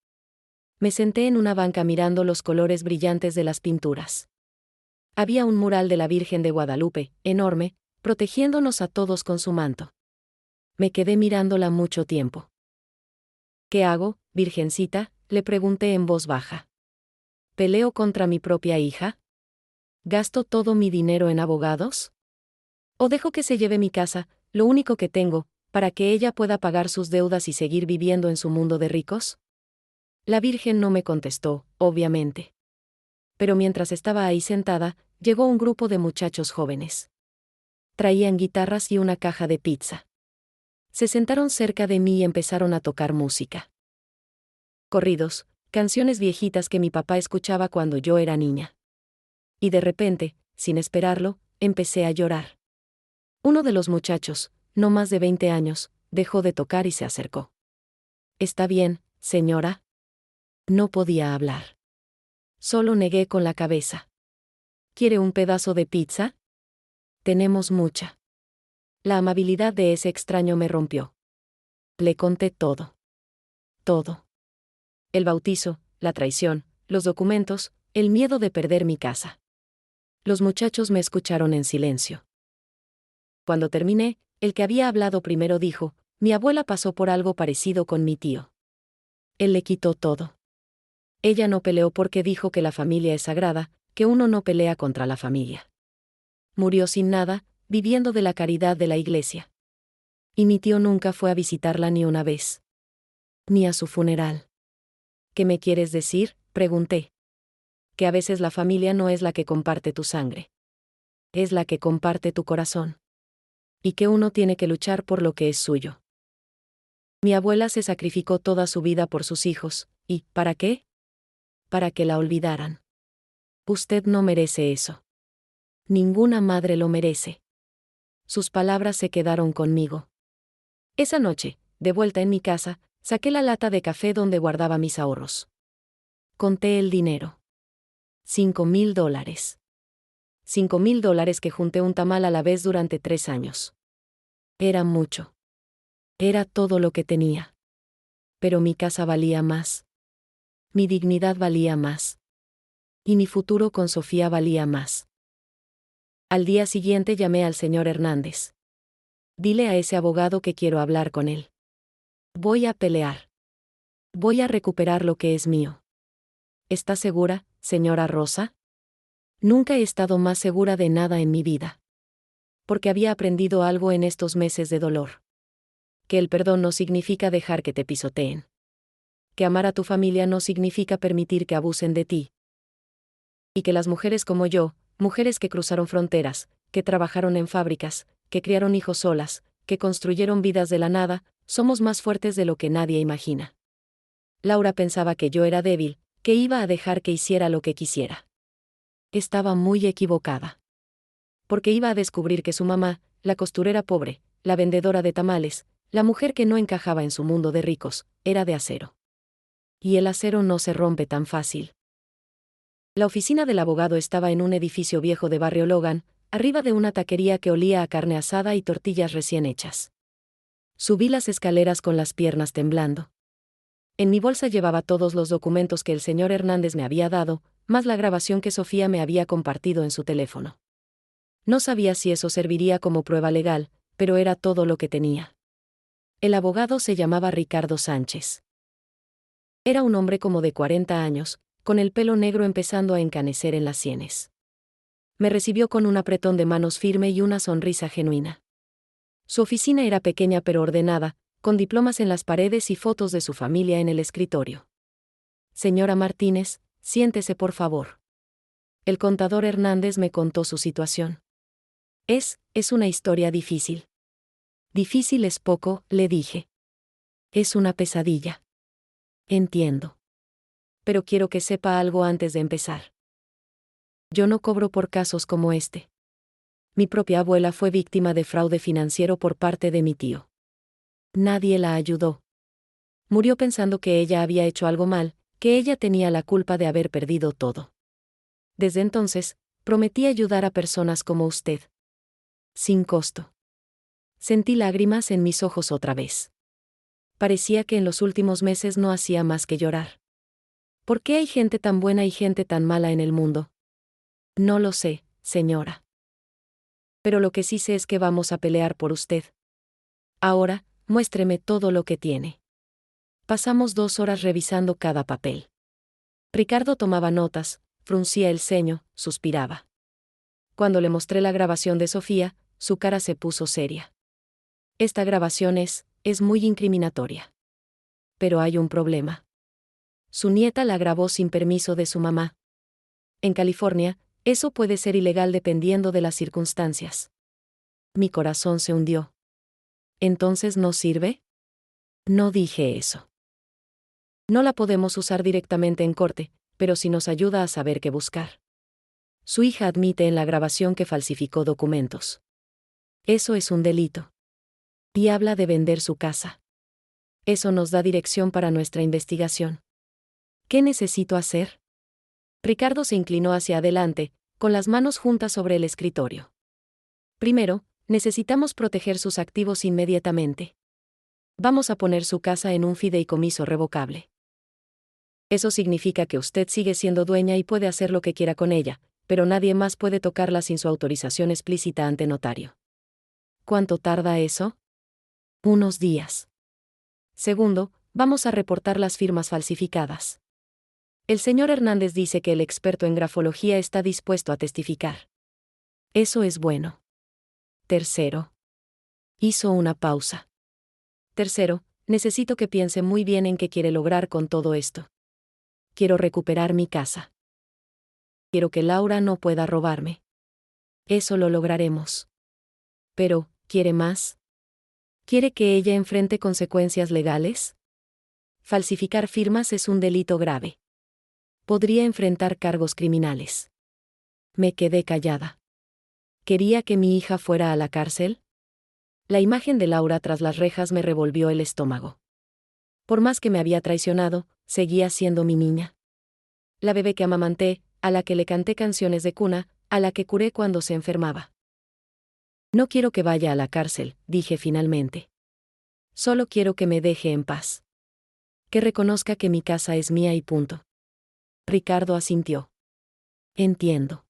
Me senté en una banca mirando los colores brillantes de las pinturas. Había un mural de la Virgen de Guadalupe, enorme, protegiéndonos a todos con su manto. Me quedé mirándola mucho tiempo. ¿Qué hago, Virgencita?, le pregunté en voz baja. ¿Peleo contra mi propia hija? ¿Gasto todo mi dinero en abogados? ¿O dejo que se lleve mi casa, lo único que tengo, para que ella pueda pagar sus deudas y seguir viviendo en su mundo de ricos? La Virgen no me contestó, obviamente. Pero mientras estaba ahí sentada, llegó un grupo de muchachos jóvenes. Traían guitarras y una caja de pizza. Se sentaron cerca de mí y empezaron a tocar música. Corridos, canciones viejitas que mi papá escuchaba cuando yo era niña. Y de repente, sin esperarlo, empecé a llorar. Uno de los muchachos, no más de 20 años, dejó de tocar y se acercó. ¿Está bien, señora? No podía hablar. Solo negué con la cabeza. ¿Quiere un pedazo de pizza? Tenemos mucha. La amabilidad de ese extraño me rompió. Le conté todo. Todo. El bautizo, la traición, los documentos, el miedo de perder mi casa. Los muchachos me escucharon en silencio. Cuando terminé, el que había hablado primero dijo, mi abuela pasó por algo parecido con mi tío. Él le quitó todo. Ella no peleó porque dijo que la familia es sagrada, que uno no pelea contra la familia. Murió sin nada, viviendo de la caridad de la iglesia. Y mi tío nunca fue a visitarla ni una vez. Ni a su funeral. ¿Qué me quieres decir?, pregunté. Que a veces la familia no es la que comparte tu sangre. Es la que comparte tu corazón. Y que uno tiene que luchar por lo que es suyo. Mi abuela se sacrificó toda su vida por sus hijos, ¿y para qué? Para que la olvidaran. Usted no merece eso. Ninguna madre lo merece. Sus palabras se quedaron conmigo. Esa noche, de vuelta en mi casa, saqué la lata de café donde guardaba mis ahorros. Conté el dinero. $5,000. $5,000 que junté un tamal a la vez durante 3 años. Era mucho. Era todo lo que tenía. Pero mi casa valía más. Mi dignidad valía más. Y mi futuro con Sofía valía más. Al día siguiente llamé al señor Hernández. Dile a ese abogado que quiero hablar con él. Voy a pelear. Voy a recuperar lo que es mío. ¿Está segura, señora Rosa? Nunca he estado más segura de nada en mi vida. Porque había aprendido algo en estos meses de dolor. Que el perdón no significa dejar que te pisoteen. Que amar a tu familia no significa permitir que abusen de ti. Y que las mujeres como yo, mujeres que cruzaron fronteras, que trabajaron en fábricas, que criaron hijos solas, que construyeron vidas de la nada, somos más fuertes de lo que nadie imagina. Laura pensaba que yo era débil, que iba a dejar que hiciera lo que quisiera. Estaba muy equivocada. Porque iba a descubrir que su mamá, la costurera pobre, la vendedora de tamales, la mujer que no encajaba en su mundo de ricos, era de acero. Y el acero no se rompe tan fácil. La oficina del abogado estaba en un edificio viejo de Barrio Logan, arriba de una taquería que olía a carne asada y tortillas recién hechas. Subí las escaleras con las piernas temblando. En mi bolsa llevaba todos los documentos que el señor Hernández me había dado, más la grabación que Sofía me había compartido en su teléfono. No sabía si eso serviría como prueba legal, pero era todo lo que tenía. El abogado se llamaba Ricardo Sánchez. Era un hombre como de 40 años, con el pelo negro empezando a encanecer en las sienes. Me recibió con un apretón de manos firme y una sonrisa genuina. Su oficina era pequeña pero ordenada, con diplomas en las paredes y fotos de su familia en el escritorio. Señora Martínez, siéntese por favor. El contador Hernández me contó su situación. Es una historia difícil. Difícil es poco, le dije. Es una pesadilla. Entiendo. Pero quiero que sepa algo antes de empezar. Yo no cobro por casos como este. Mi propia abuela fue víctima de fraude financiero por parte de mi tío. Nadie la ayudó. Murió pensando que ella había hecho algo mal, que ella tenía la culpa de haber perdido todo. Desde entonces, prometí ayudar a personas como usted. Sin costo. Sentí lágrimas en mis ojos otra vez. Parecía que en los últimos meses no hacía más que llorar. ¿Por qué hay gente tan buena y gente tan mala en el mundo? No lo sé, señora. Pero lo que sí sé es que vamos a pelear por usted. Ahora, muéstreme todo lo que tiene. Pasamos 2 horas revisando cada papel. Ricardo tomaba notas, fruncía el ceño, suspiraba. Cuando le mostré la grabación de Sofía, su cara se puso seria. Esta grabación es muy incriminatoria. Pero hay un problema. Su nieta la grabó sin permiso de su mamá. En California, eso puede ser ilegal dependiendo de las circunstancias. Mi corazón se hundió. ¿Entonces no sirve? No dije eso. No la podemos usar directamente en corte, pero sí nos ayuda a saber qué buscar. Su hija admite en la grabación que falsificó documentos. Eso es un delito. Y habla de vender su casa. Eso nos da dirección para nuestra investigación. ¿Qué necesito hacer? Ricardo se inclinó hacia adelante, con las manos juntas sobre el escritorio. Primero, necesitamos proteger sus activos inmediatamente. Vamos a poner su casa en un fideicomiso revocable. Eso significa que usted sigue siendo dueña y puede hacer lo que quiera con ella, pero nadie más puede tocarla sin su autorización explícita ante notario. ¿Cuánto tarda eso? Unos días. Segundo, vamos a reportar las firmas falsificadas. El señor Hernández dice que el experto en grafología está dispuesto a testificar. Eso es bueno. Tercero. Hizo una pausa. Tercero, necesito que piense muy bien en qué quiere lograr con todo esto. Quiero recuperar mi casa. Quiero que Laura no pueda robarme. Eso lo lograremos. Pero, ¿quiere más? ¿Quiere que ella enfrente consecuencias legales? Falsificar firmas es un delito grave. Podría enfrentar cargos criminales. Me quedé callada. ¿Quería que mi hija fuera a la cárcel? La imagen de Laura tras las rejas me revolvió el estómago. Por más que me había traicionado, seguía siendo mi niña. La bebé que amamanté, a la que le canté canciones de cuna, a la que curé cuando se enfermaba. No quiero que vaya a la cárcel, dije finalmente. Solo quiero que me deje en paz. Que reconozca que mi casa es mía y punto. Ricardo asintió. Entiendo.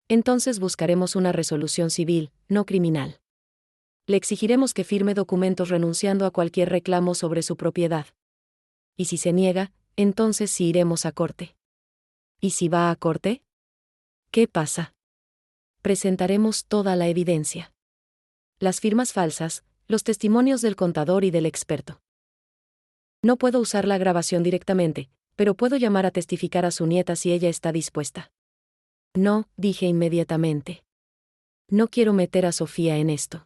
Entonces buscaremos una resolución civil, no criminal. le exigiremos que firme documentos renunciando a cualquier reclamo sobre su propiedad. Y si se niega, entonces sí iremos a corte. ¿Y si va a corte? ¿Qué pasa? Presentaremos toda la evidencia. Las firmas falsas, los testimonios del contador y del experto. No puedo usar la grabación directamente, pero puedo llamar a testificar a su nieta si ella está dispuesta. No, dije inmediatamente. No quiero meter a Sofía en esto.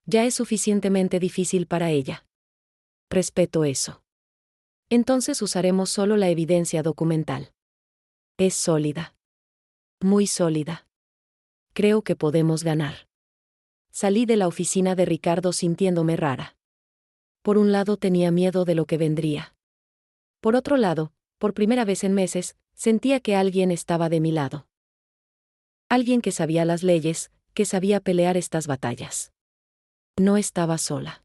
Ya es suficientemente difícil para ella. Respeto eso. Entonces usaremos solo la evidencia documental. Es sólida. Muy sólida. Creo que podemos ganar. Salí de la oficina de Ricardo sintiéndome rara. Por un lado tenía miedo de lo que vendría. Por otro lado, por primera vez en meses, sentía que alguien estaba de mi lado. Alguien que sabía las leyes, que sabía pelear estas batallas. No estaba sola.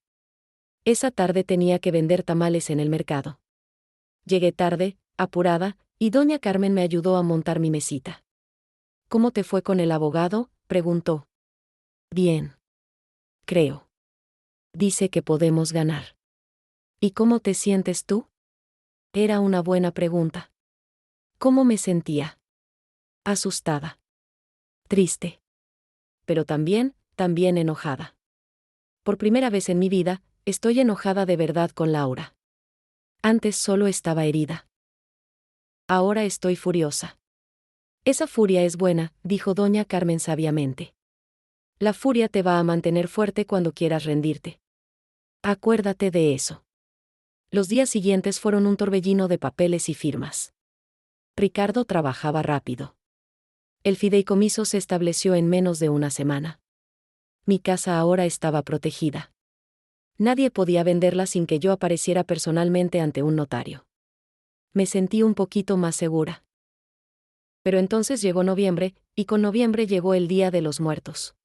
Esa tarde tenía que vender tamales en el mercado. Llegué tarde, apurada, y doña Carmen me ayudó a montar mi mesita. ¿Cómo te fue con el abogado?, preguntó. Bien. Creo. Dice que podemos ganar. ¿Y cómo te sientes tú? Era una buena pregunta. ¿Cómo me sentía? Asustada. Triste. Pero también enojada. Por primera vez en mi vida, estoy enojada de verdad con Laura. Antes solo estaba herida. Ahora estoy furiosa. Esa furia es buena, dijo doña Carmen sabiamente. La furia te va a mantener fuerte cuando quieras rendirte. Acuérdate de eso. Los días siguientes fueron un torbellino de papeles y firmas. Ricardo trabajaba rápido. El fideicomiso se estableció en menos de una semana. Mi casa ahora estaba protegida. Nadie podía venderla sin que yo apareciera personalmente ante un notario. Me sentí un poquito más segura. Pero entonces llegó noviembre, y con noviembre llegó el Día de los Muertos.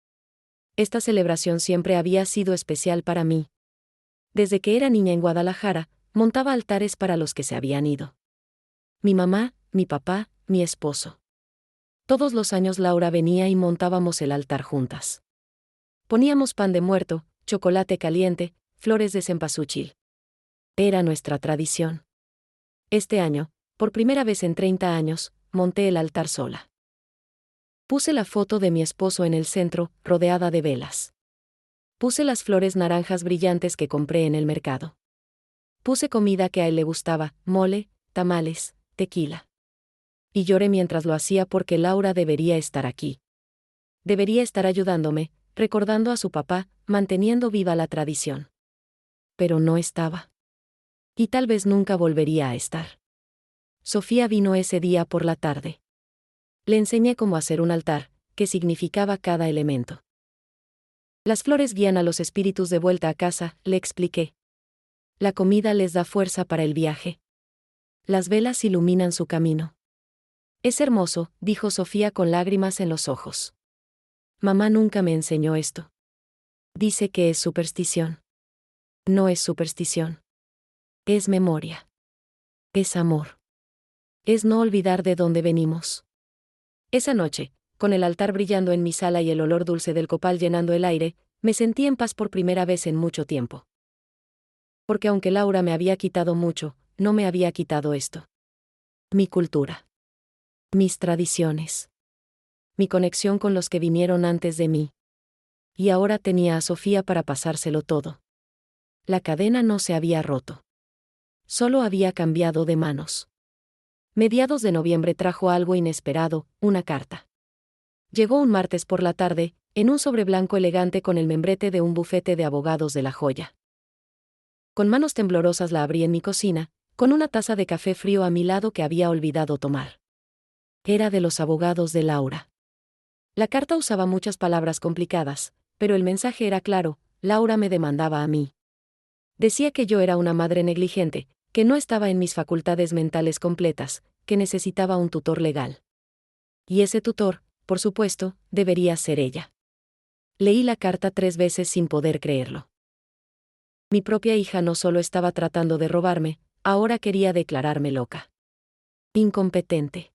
Esta celebración siempre había sido especial para mí. Desde que era niña en Guadalajara, montaba altares para los que se habían ido. Mi mamá, mi papá, mi esposo. Todos los años Laura venía y montábamos el altar juntas. Poníamos pan de muerto, chocolate caliente, flores de cempasúchil. Era nuestra tradición. Este año, por primera vez en 30 años, monté el altar sola. Puse la foto de mi esposo en el centro, rodeada de velas. Puse las flores naranjas brillantes que compré en el mercado. Puse comida que a él le gustaba, mole, tamales, tequila. Y lloré mientras lo hacía porque Laura debería estar aquí. Debería estar ayudándome, recordando a su papá, manteniendo viva la tradición. Pero no estaba. Y tal vez nunca volvería a estar. Sofía vino ese día por la tarde. Le enseñé cómo hacer un altar, qué significaba cada elemento. Las flores guían a los espíritus de vuelta a casa, le expliqué. La comida les da fuerza para el viaje. Las velas iluminan su camino. Es hermoso, dijo Sofía con lágrimas en los ojos. Mamá nunca me enseñó esto. Dice que es superstición. No es superstición. Es memoria. Es amor. Es no olvidar de dónde venimos. Esa noche, con el altar brillando en mi sala y el olor dulce del copal llenando el aire, me sentí en paz por primera vez en mucho tiempo. Porque aunque Laura me había quitado mucho, no me había quitado esto. Mi cultura. Mis tradiciones. Mi conexión con los que vinieron antes de mí. Y ahora tenía a Sofía para pasárselo todo. La cadena no se había roto. Solo había cambiado de manos. Mediados de noviembre trajo algo inesperado, una carta. Llegó un martes por la tarde, en un sobre blanco elegante con el membrete de un bufete de abogados de La Joya. Con manos temblorosas la abrí en mi cocina, con una taza de café frío a mi lado que había olvidado tomar. Era de los abogados de Laura. La carta usaba muchas palabras complicadas, pero el mensaje era claro: Laura me demandaba a mí. Decía que yo era una madre negligente, que no estaba en mis facultades mentales completas, que necesitaba un tutor legal. Y ese tutor, por supuesto, debería ser ella. Leí la carta 3 veces sin poder creerlo. Mi propia hija no solo estaba tratando de robarme, ahora quería declararme loca. Incompetente.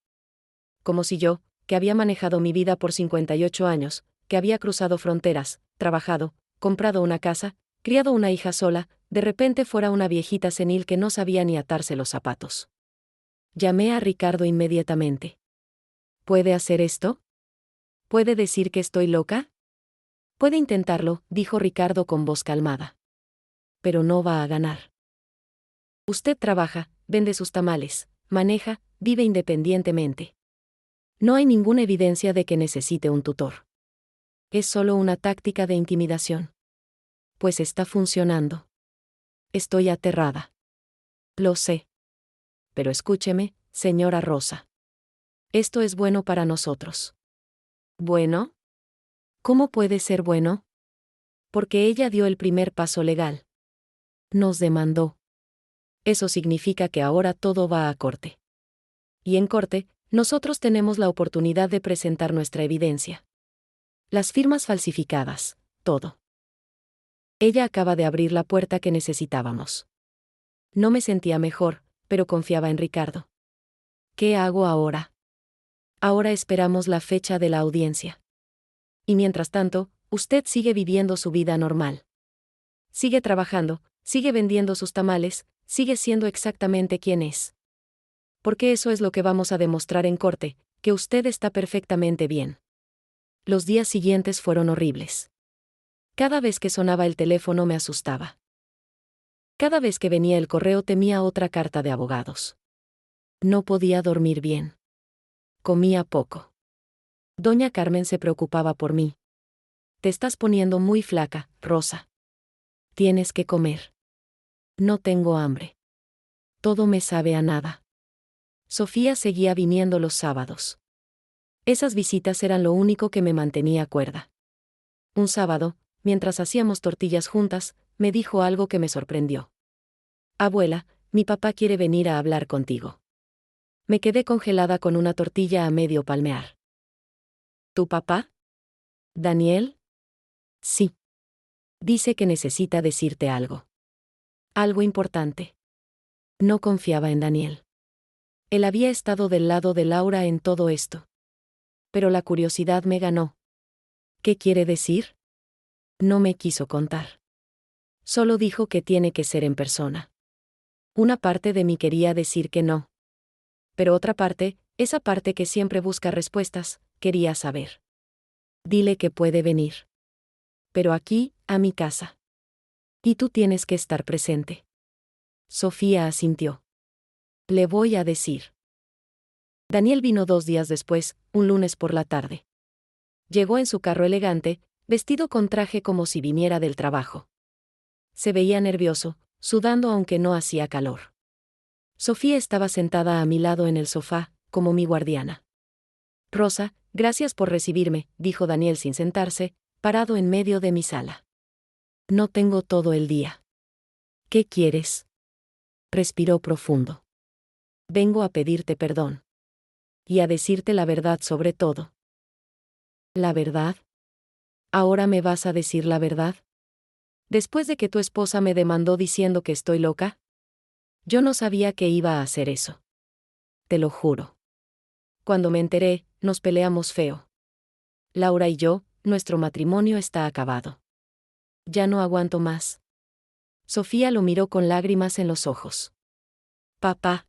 Como si yo, que había manejado mi vida por 58 años, que había cruzado fronteras, trabajado, comprado una casa, criado una hija sola, de repente fuera una viejita senil que no sabía ni atarse los zapatos. Llamé a Ricardo inmediatamente. ¿Puede hacer esto? ¿Puede decir que estoy loca? Puede intentarlo, dijo Ricardo con voz calmada. Pero no va a ganar. Usted trabaja, vende sus tamales, maneja, vive independientemente. No hay ninguna evidencia de que necesite un tutor. Es solo una táctica de intimidación. Pues está funcionando. Estoy aterrada. Lo sé. Pero escúcheme, señora Rosa. Esto es bueno para nosotros. ¿Bueno? ¿Cómo puede ser bueno? Porque ella dio el primer paso legal. Nos demandó. Eso significa que ahora todo va a corte. Y en corte, nosotros tenemos la oportunidad de presentar nuestra evidencia. Las firmas falsificadas, todo. Ella acaba de abrir la puerta que necesitábamos. No me sentía mejor, pero confiaba en Ricardo. ¿Qué hago ahora? Ahora esperamos la fecha de la audiencia. Y mientras tanto, usted sigue viviendo su vida normal. Sigue trabajando, sigue vendiendo sus tamales, sigue siendo exactamente quien es. Porque eso es lo que vamos a demostrar en corte, que usted está perfectamente bien. Los días siguientes fueron horribles. Cada vez que sonaba el teléfono me asustaba. Cada vez que venía el correo temía otra carta de abogados. No podía dormir bien. Comía poco. Doña Carmen se preocupaba por mí. Te estás poniendo muy flaca, Rosa. Tienes que comer. No tengo hambre. Todo me sabe a nada. Sofía seguía viniendo los sábados. Esas visitas eran lo único que me mantenía cuerda. Un sábado, mientras hacíamos tortillas juntas, me dijo algo que me sorprendió. Abuela, mi papá quiere venir a hablar contigo. Me quedé congelada con una tortilla a medio palmear. ¿Tu papá? ¿Daniel? Sí. Dice que necesita decirte algo. Algo importante. No confiaba en Daniel. Él había estado del lado de Laura en todo esto. Pero la curiosidad me ganó. ¿Qué quiere decir? No me quiso contar. Solo dijo que tiene que ser en persona. Una parte de mí quería decir que no. Pero otra parte, esa parte que siempre busca respuestas, quería saber. Dile que puede venir. Pero aquí, a mi casa. Y tú tienes que estar presente. Sofía asintió. Le voy a decir. Daniel vino 2 días después, un lunes por la tarde. Llegó en su carro elegante, vestido con traje como si viniera del trabajo. Se veía nervioso, sudando aunque no hacía calor. Sofía estaba sentada a mi lado en el sofá, como mi guardiana. Rosa, gracias por recibirme, dijo Daniel sin sentarse, parado en medio de mi sala. No tengo todo el día. ¿Qué quieres? Respiró profundo. Vengo a pedirte perdón. Y a decirte la verdad sobre todo. ¿La verdad? ¿Ahora me vas a decir la verdad? Después de que tu esposa me demandó diciendo que estoy loca. Yo no sabía que iba a hacer eso. Te lo juro. Cuando me enteré, nos peleamos feo. Laura y yo, nuestro matrimonio está acabado. Ya no aguanto más. Sofía lo miró con lágrimas en los ojos. Papá.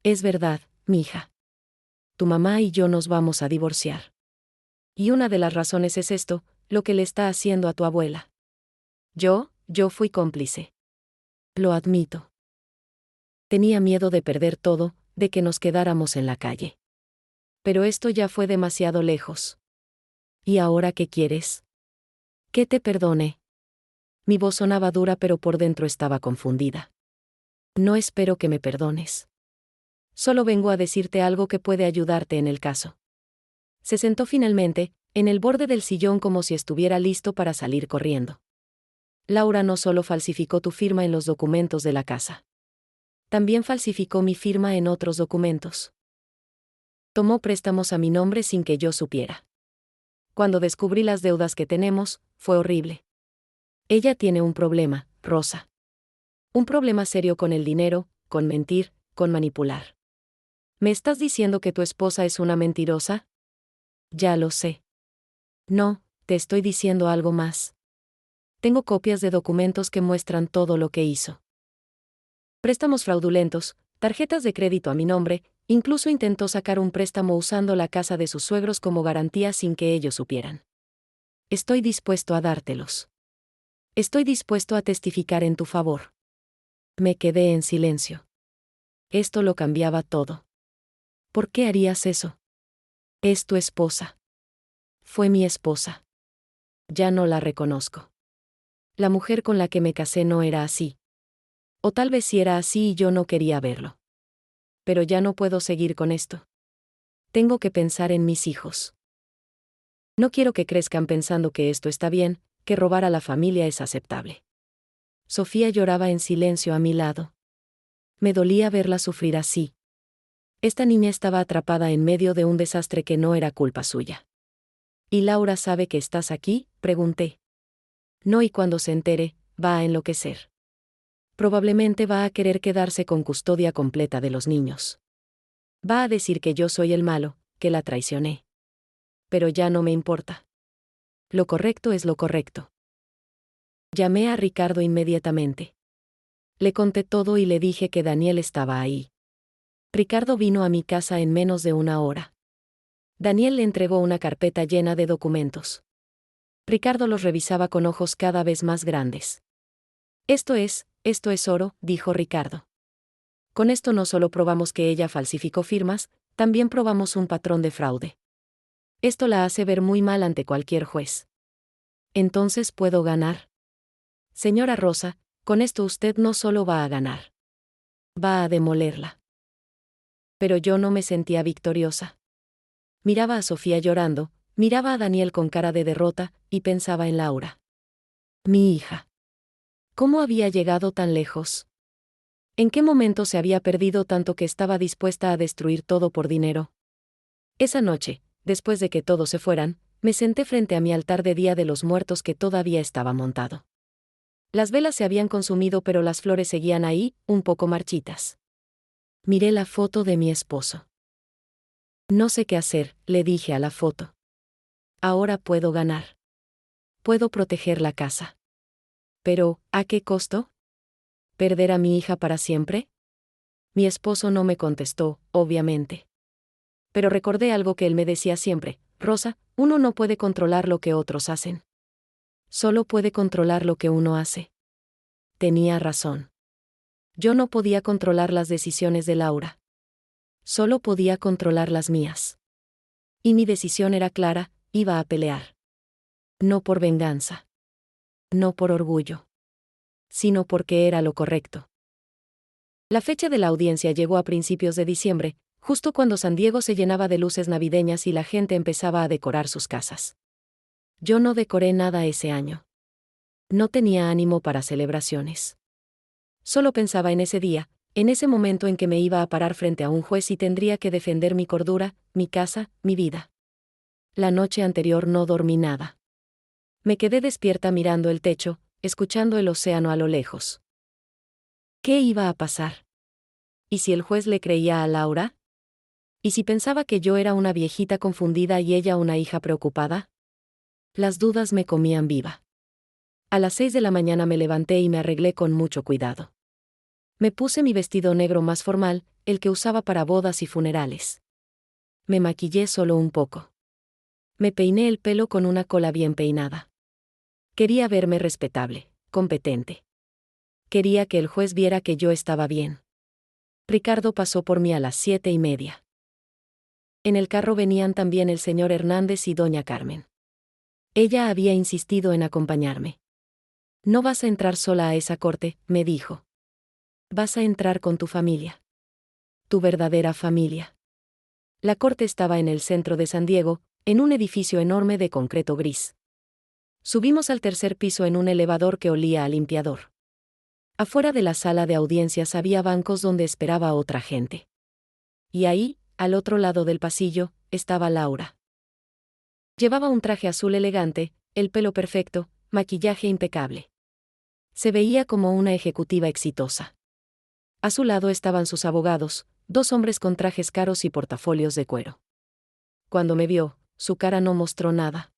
Es verdad, mija. Tu mamá y yo nos vamos a divorciar. Y una de las razones es esto, lo que le está haciendo a tu abuela. Yo fui cómplice. Lo admito. Tenía miedo de perder todo, de que nos quedáramos en la calle. Pero esto ya fue demasiado lejos. ¿Y ahora qué quieres? Que te perdone. Mi voz sonaba dura pero por dentro estaba confundida. No espero que me perdones. Solo vengo a decirte algo que puede ayudarte en el caso. Se sentó finalmente, en el borde del sillón como si estuviera listo para salir corriendo. Laura no solo falsificó tu firma en los documentos de la casa. También falsificó mi firma en otros documentos. Tomó préstamos a mi nombre sin que yo supiera. Cuando descubrí las deudas que tenemos, fue horrible. Ella tiene un problema, Rosa. Un problema serio con el dinero, con mentir, con manipular. ¿Me estás diciendo que tu esposa es una mentirosa? Ya lo sé. No, te estoy diciendo algo más. Tengo copias de documentos que muestran todo lo que hizo. Préstamos fraudulentos, tarjetas de crédito a mi nombre, incluso intentó sacar un préstamo usando la casa de sus suegros como garantía sin que ellos supieran. Estoy dispuesto a dártelos. Estoy dispuesto a testificar en tu favor. Me quedé en silencio. Esto lo cambiaba todo. ¿Por qué harías eso? Es tu esposa. Fue mi esposa. Ya no la reconozco. La mujer con la que me casé no era así. O tal vez sí era así y yo no quería verlo. Pero ya no puedo seguir con esto. Tengo que pensar en mis hijos. No quiero que crezcan pensando que esto está bien, que robar a la familia es aceptable. Sofía lloraba en silencio a mi lado. Me dolía verla sufrir así. Esta niña estaba atrapada en medio de un desastre que no era culpa suya. ¿Y Laura sabe que estás aquí?, pregunté. No, y cuando se entere, va a enloquecer. Probablemente va a querer quedarse con custodia completa de los niños. Va a decir que yo soy el malo, que la traicioné. Pero ya no me importa. Lo correcto es lo correcto. Llamé a Ricardo inmediatamente. Le conté todo y le dije que Daniel estaba ahí. Ricardo vino a mi casa en menos de una hora. Daniel le entregó una carpeta llena de documentos. Ricardo los revisaba con ojos cada vez más grandes. Esto es oro, dijo Ricardo. Con esto no solo probamos que ella falsificó firmas, también probamos un patrón de fraude. Esto la hace ver muy mal ante cualquier juez. Entonces puedo ganar. Señora Rosa, con esto usted no solo va a ganar. Va a demolerla. Pero yo no me sentía victoriosa. Miraba a Sofía llorando, miraba a Daniel con cara de derrota, y pensaba en Laura. Mi hija. ¿Cómo había llegado tan lejos? ¿En qué momento se había perdido tanto que estaba dispuesta a destruir todo por dinero? Esa noche, después de que todos se fueran, me senté frente a mi altar de Día de los Muertos que todavía estaba montado. Las velas se habían consumido pero las flores seguían ahí, un poco marchitas. Miré la foto de mi esposo. No sé qué hacer, le dije a la foto. Ahora puedo ganar. Puedo proteger la casa. Pero, ¿a qué costo? ¿Perder a mi hija para siempre? Mi esposo no me contestó, obviamente. Pero recordé algo que él me decía siempre: Rosa, uno no puede controlar lo que otros hacen. Solo puede controlar lo que uno hace. Tenía razón. Yo no podía controlar las decisiones de Laura. Solo podía controlar las mías. Y mi decisión era clara: iba a pelear. No por venganza. No por orgullo. Sino porque era lo correcto. La fecha de la audiencia llegó a principios de diciembre, justo cuando San Diego se llenaba de luces navideñas y la gente empezaba a decorar sus casas. Yo no decoré nada ese año. No tenía ánimo para celebraciones. Solo pensaba en ese día, en ese momento en que me iba a parar frente a un juez y tendría que defender mi cordura, mi casa, mi vida. La noche anterior no dormí nada. Me quedé despierta mirando el techo, escuchando el océano a lo lejos. ¿Qué iba a pasar? ¿Y si el juez le creía a Laura? ¿Y si pensaba que yo era una viejita confundida y ella una hija preocupada? Las dudas me comían viva. A las 6 de la mañana me levanté y me arreglé con mucho cuidado. Me puse mi vestido negro más formal, el que usaba para bodas y funerales. Me maquillé solo un poco. Me peiné el pelo con una cola bien peinada. Quería verme respetable, competente. Quería que el juez viera que yo estaba bien. Ricardo pasó por mí a las 7:30. En el carro venían también el señor Hernández y doña Carmen. Ella había insistido en acompañarme. No vas a entrar sola a esa corte, me dijo. Vas a entrar con tu familia. Tu verdadera familia. La corte estaba en el centro de San Diego, en un edificio enorme de concreto gris. Subimos al tercer piso en un elevador que olía a limpiador. Afuera de la sala de audiencias había bancos donde esperaba otra gente. Y ahí, al otro lado del pasillo, estaba Laura. Llevaba un traje azul elegante, el pelo perfecto, maquillaje impecable. Se veía como una ejecutiva exitosa. A su lado estaban sus abogados, dos hombres con trajes caros y portafolios de cuero. Cuando me vio, su cara no mostró nada.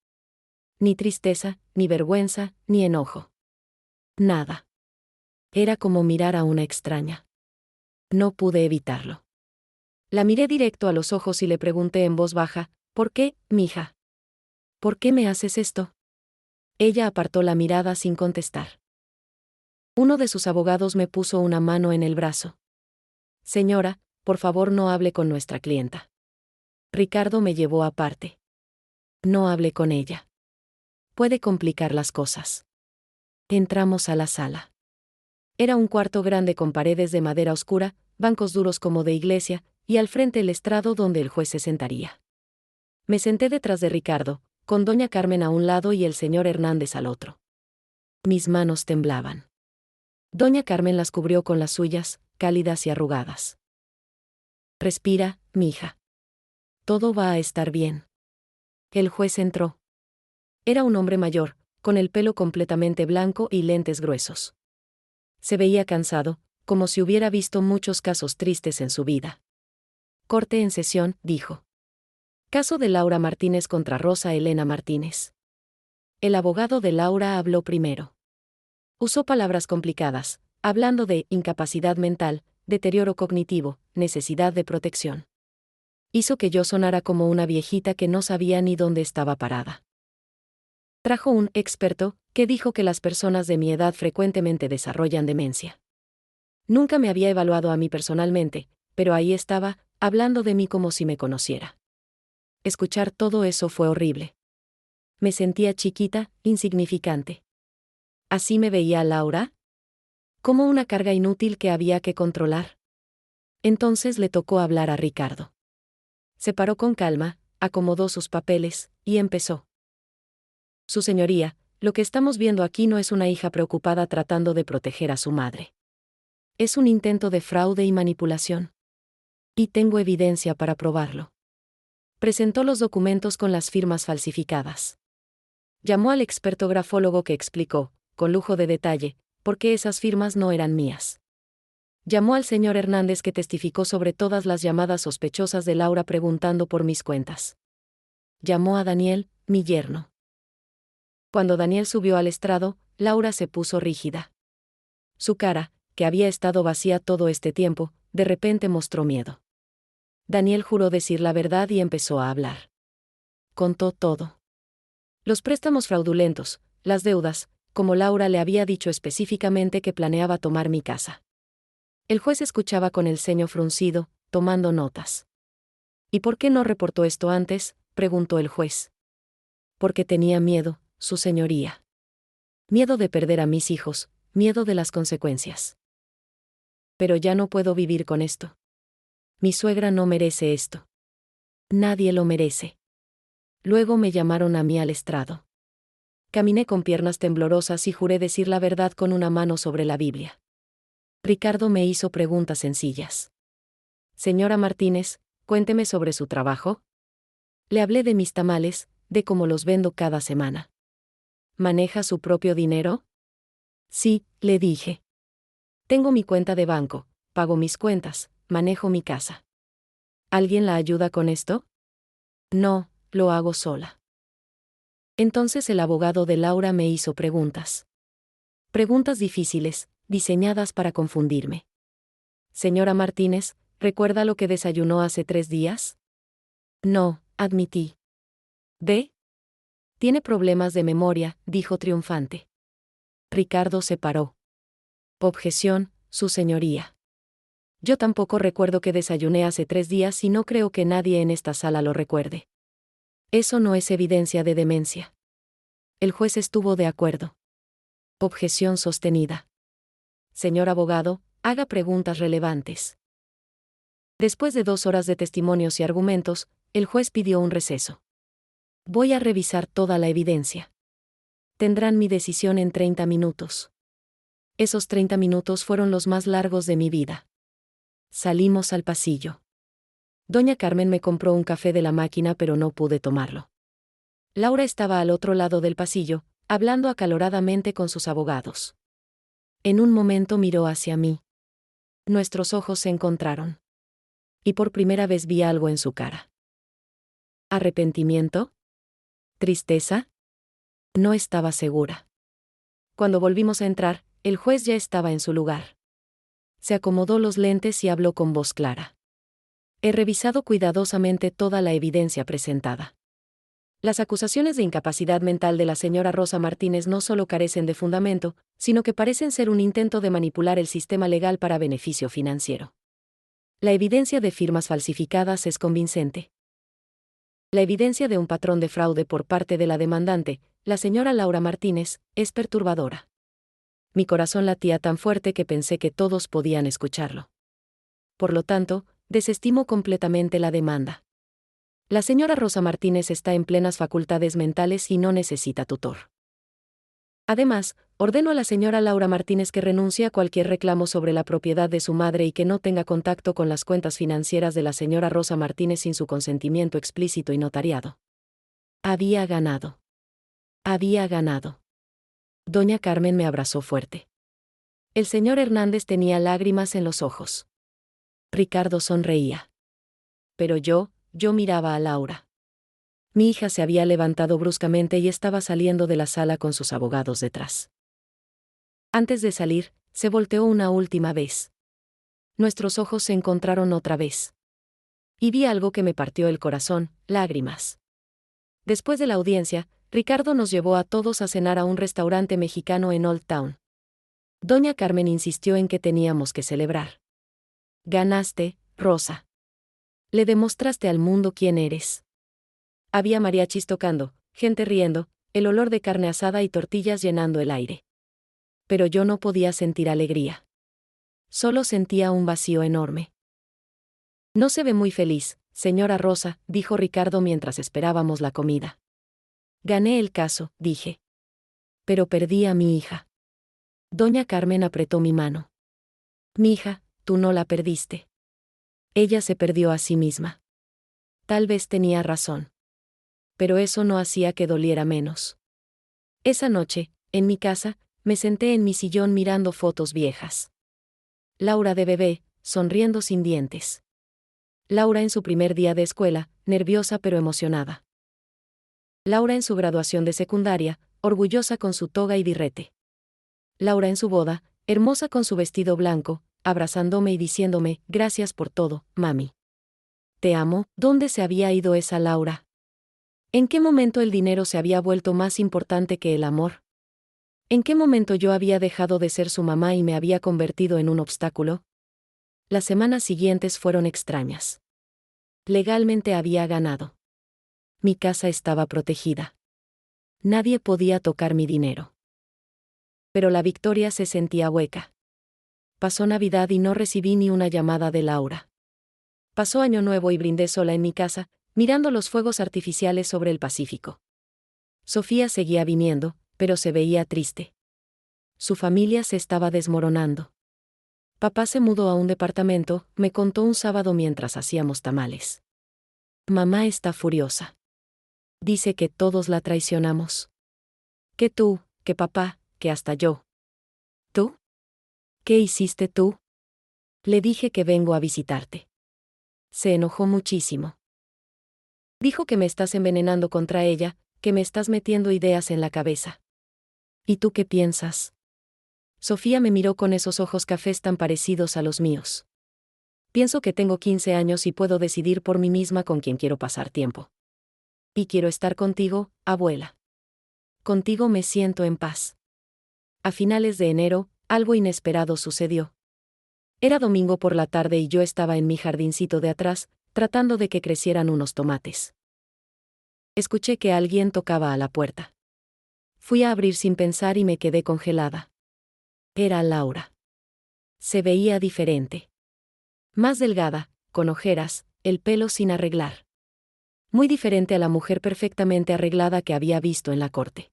Ni tristeza, ni vergüenza, ni enojo. Nada. Era como mirar a una extraña. No pude evitarlo. La miré directo a los ojos y le pregunté en voz baja, ¿por qué, mija? ¿Por qué me haces esto? Ella apartó la mirada sin contestar. Uno de sus abogados me puso una mano en el brazo. Señora, por favor no hable con nuestra clienta. Ricardo me llevó aparte. No hablé con ella. Puede complicar las cosas. Entramos a la sala. Era un cuarto grande con paredes de madera oscura, bancos duros como de iglesia, y al frente el estrado donde el juez se sentaría. Me senté detrás de Ricardo, con doña Carmen a un lado y el señor Hernández al otro. Mis manos temblaban. Doña Carmen las cubrió con las suyas, cálidas y arrugadas. Respira, mija. Todo va a estar bien. El juez entró. Era un hombre mayor, con el pelo completamente blanco y lentes gruesos. Se veía cansado, como si hubiera visto muchos casos tristes en su vida. Corte en sesión, dijo. Caso de Laura Martínez contra Rosa Elena Martínez. El abogado de Laura habló primero. Usó palabras complicadas, hablando de incapacidad mental, deterioro cognitivo, necesidad de protección. Hizo que yo sonara como una viejita que no sabía ni dónde estaba parada. Trajo un experto, que dijo que las personas de mi edad frecuentemente desarrollan demencia. Nunca me había evaluado a mí personalmente, pero ahí estaba, hablando de mí como si me conociera. Escuchar todo eso fue horrible. Me sentía chiquita, insignificante. ¿Así me veía Laura? Como una carga inútil que había que controlar. Entonces le tocó hablar a Ricardo. Se paró con calma, acomodó sus papeles, y empezó. Su señoría, lo que estamos viendo aquí no es una hija preocupada tratando de proteger a su madre. Es un intento de fraude y manipulación. Y tengo evidencia para probarlo. Presentó los documentos con las firmas falsificadas. Llamó al experto grafólogo que explicó, con lujo de detalle, por qué esas firmas no eran mías. Llamó al señor Hernández que testificó sobre todas las llamadas sospechosas de Laura preguntando por mis cuentas. Llamó a Daniel, mi yerno. Cuando Daniel subió al estrado, Laura se puso rígida. Su cara, que había estado vacía todo este tiempo, de repente mostró miedo. Daniel juró decir la verdad y empezó a hablar. Contó todo. Los préstamos fraudulentos, las deudas, como Laura le había dicho específicamente que planeaba tomar mi casa. El juez escuchaba con el ceño fruncido, tomando notas. ¿Y por qué no reportó esto antes?, preguntó el juez. Porque tenía miedo, su señoría. Miedo de perder a mis hijos, miedo de las consecuencias. Pero ya no puedo vivir con esto. Mi suegra no merece esto. Nadie lo merece. Luego me llamaron a mí al estrado. Caminé con piernas temblorosas y juré decir la verdad con una mano sobre la Biblia. Ricardo me hizo preguntas sencillas. Señora Martínez, cuénteme sobre su trabajo. Le hablé de mis tamales, de cómo los vendo cada semana. ¿Maneja su propio dinero? Sí, le dije. Tengo mi cuenta de banco, pago mis cuentas, manejo mi casa. ¿Alguien la ayuda con esto? No, lo hago sola. Entonces el abogado de Laura me hizo preguntas. Preguntas difíciles, diseñadas para confundirme. Señora Martínez, ¿recuerda lo que desayunó hace 3 días? No, admití. ¿Ve? Tiene problemas de memoria, dijo triunfante. Ricardo se paró. Objeción, su señoría. Yo tampoco recuerdo que desayuné hace 3 días y no creo que nadie en esta sala lo recuerde. Eso no es evidencia de demencia. El juez estuvo de acuerdo. Objeción sostenida. Señor abogado, haga preguntas relevantes. Después de 2 horas de testimonios y argumentos, el juez pidió un receso. Voy a revisar toda la evidencia. Tendrán mi decisión en 30 minutos. Esos 30 minutos fueron los más largos de mi vida. Salimos al pasillo. Doña Carmen me compró un café de la máquina pero no pude tomarlo. Laura estaba al otro lado del pasillo, hablando acaloradamente con sus abogados. En un momento miró hacia mí. Nuestros ojos se encontraron. Y por primera vez vi algo en su cara. ¿Arrepentimiento? ¿Tristeza? No estaba segura. Cuando volvimos a entrar, el juez ya estaba en su lugar. Se acomodó los lentes y habló con voz clara. He revisado cuidadosamente toda la evidencia presentada. Las acusaciones de incapacidad mental de la señora Rosa Martínez no solo carecen de fundamento, sino que parecen ser un intento de manipular el sistema legal para beneficio financiero. La evidencia de firmas falsificadas es convincente. La evidencia de un patrón de fraude por parte de la demandante, la señora Laura Martínez, es perturbadora. Mi corazón latía tan fuerte que pensé que todos podían escucharlo. Por lo tanto, desestimo completamente la demanda. La señora Rosa Martínez está en plenas facultades mentales y no necesita tutor. Además, ordeno a la señora Laura Martínez que renuncie a cualquier reclamo sobre la propiedad de su madre y que no tenga contacto con las cuentas financieras de la señora Rosa Martínez sin su consentimiento explícito y notariado. Había ganado. Había ganado. Doña Carmen me abrazó fuerte. El señor Hernández tenía lágrimas en los ojos. Ricardo sonreía. Pero yo miraba a Laura. Mi hija se había levantado bruscamente y estaba saliendo de la sala con sus abogados detrás. Antes de salir, se volteó una última vez. Nuestros ojos se encontraron otra vez. Y vi algo que me partió el corazón, lágrimas. Después de la audiencia, Ricardo nos llevó a todos a cenar a un restaurante mexicano en Old Town. Doña Carmen insistió en que teníamos que celebrar. Ganaste, Rosa. Le demostraste al mundo quién eres. Había mariachis tocando, gente riendo, el olor de carne asada y tortillas llenando el aire. Pero yo no podía sentir alegría. Solo sentía un vacío enorme. No se ve muy feliz, señora Rosa, dijo Ricardo mientras esperábamos la comida. Gané el caso, dije. Pero perdí a mi hija. Doña Carmen apretó mi mano. Mi hija, tú no la perdiste. Ella se perdió a sí misma. Tal vez tenía razón. Pero eso no hacía que doliera menos. Esa noche, en mi casa, me senté en mi sillón mirando fotos viejas. Laura de bebé, sonriendo sin dientes. Laura en su primer día de escuela, nerviosa pero emocionada. Laura en su graduación de secundaria, orgullosa con su toga y birrete. Laura en su boda, hermosa con su vestido blanco, abrazándome y diciéndome, gracias por todo, mami. Te amo. ¿Dónde se había ido esa Laura? ¿En qué momento el dinero se había vuelto más importante que el amor? ¿En qué momento yo había dejado de ser su mamá y me había convertido en un obstáculo? Las semanas siguientes fueron extrañas. Legalmente había ganado. Mi casa estaba protegida. Nadie podía tocar mi dinero. Pero la victoria se sentía hueca. Pasó Navidad y no recibí ni una llamada de Laura. Pasó Año Nuevo y brindé sola en mi casa, mirando los fuegos artificiales sobre el Pacífico. Sofía seguía viniendo, pero se veía triste. Su familia se estaba desmoronando. Papá se mudó a un departamento, me contó un sábado mientras hacíamos tamales. Mamá está furiosa. Dice que todos la traicionamos. Que tú, que papá, que hasta yo. ¿Tú? ¿Qué hiciste tú? Le dije que vengo a visitarte. Se enojó muchísimo. Dijo que me estás envenenando contra ella, que me estás metiendo ideas en la cabeza. ¿Y tú qué piensas? Sofía me miró con esos ojos cafés tan parecidos a los míos. Pienso que tengo 15 años y puedo decidir por mí misma con quién quiero pasar tiempo. Y quiero estar contigo, abuela. Contigo me siento en paz. A finales de enero, algo inesperado sucedió. Era domingo por la tarde y yo estaba en mi jardincito de atrás, tratando de que crecieran unos tomates. Escuché que alguien tocaba a la puerta. Fui a abrir sin pensar y me quedé congelada. Era Laura. Se veía diferente. Más delgada, con ojeras, el pelo sin arreglar. Muy diferente a la mujer perfectamente arreglada que había visto en la corte.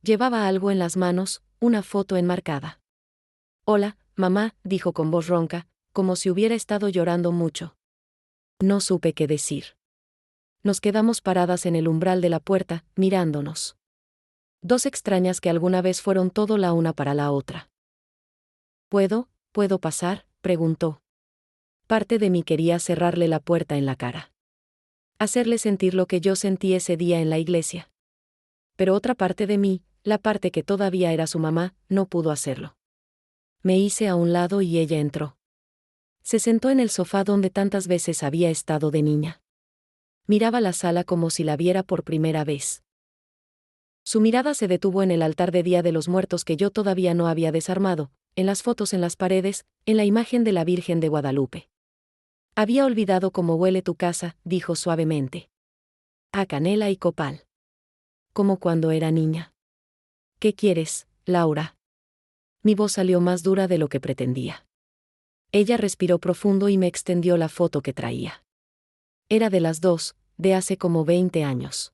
Llevaba algo en las manos, una foto enmarcada. Hola, mamá, dijo con voz ronca, como si hubiera estado llorando mucho. No supe qué decir. Nos quedamos paradas en el umbral de la puerta, mirándonos. Dos extrañas que alguna vez fueron todo la una para la otra. ¿Puedo pasar?, preguntó. Parte de mí quería cerrarle la puerta en la cara. Hacerle sentir lo que yo sentí ese día en la iglesia. Pero otra parte de mí, la parte que todavía era su mamá, no pudo hacerlo. Me hice a un lado y ella entró. Se sentó en el sofá donde tantas veces había estado de niña. Miraba la sala como si la viera por primera vez. Su mirada se detuvo en el altar de Día de los Muertos que yo todavía no había desarmado, en las fotos en las paredes, en la imagen de la Virgen de Guadalupe. Había olvidado cómo huele tu casa, dijo suavemente. A canela y copal. Como cuando era niña. ¿Qué quieres, Laura? Mi voz salió más dura de lo que pretendía. Ella respiró profundo y me extendió la foto que traía. Era de las dos, de hace como 20 años.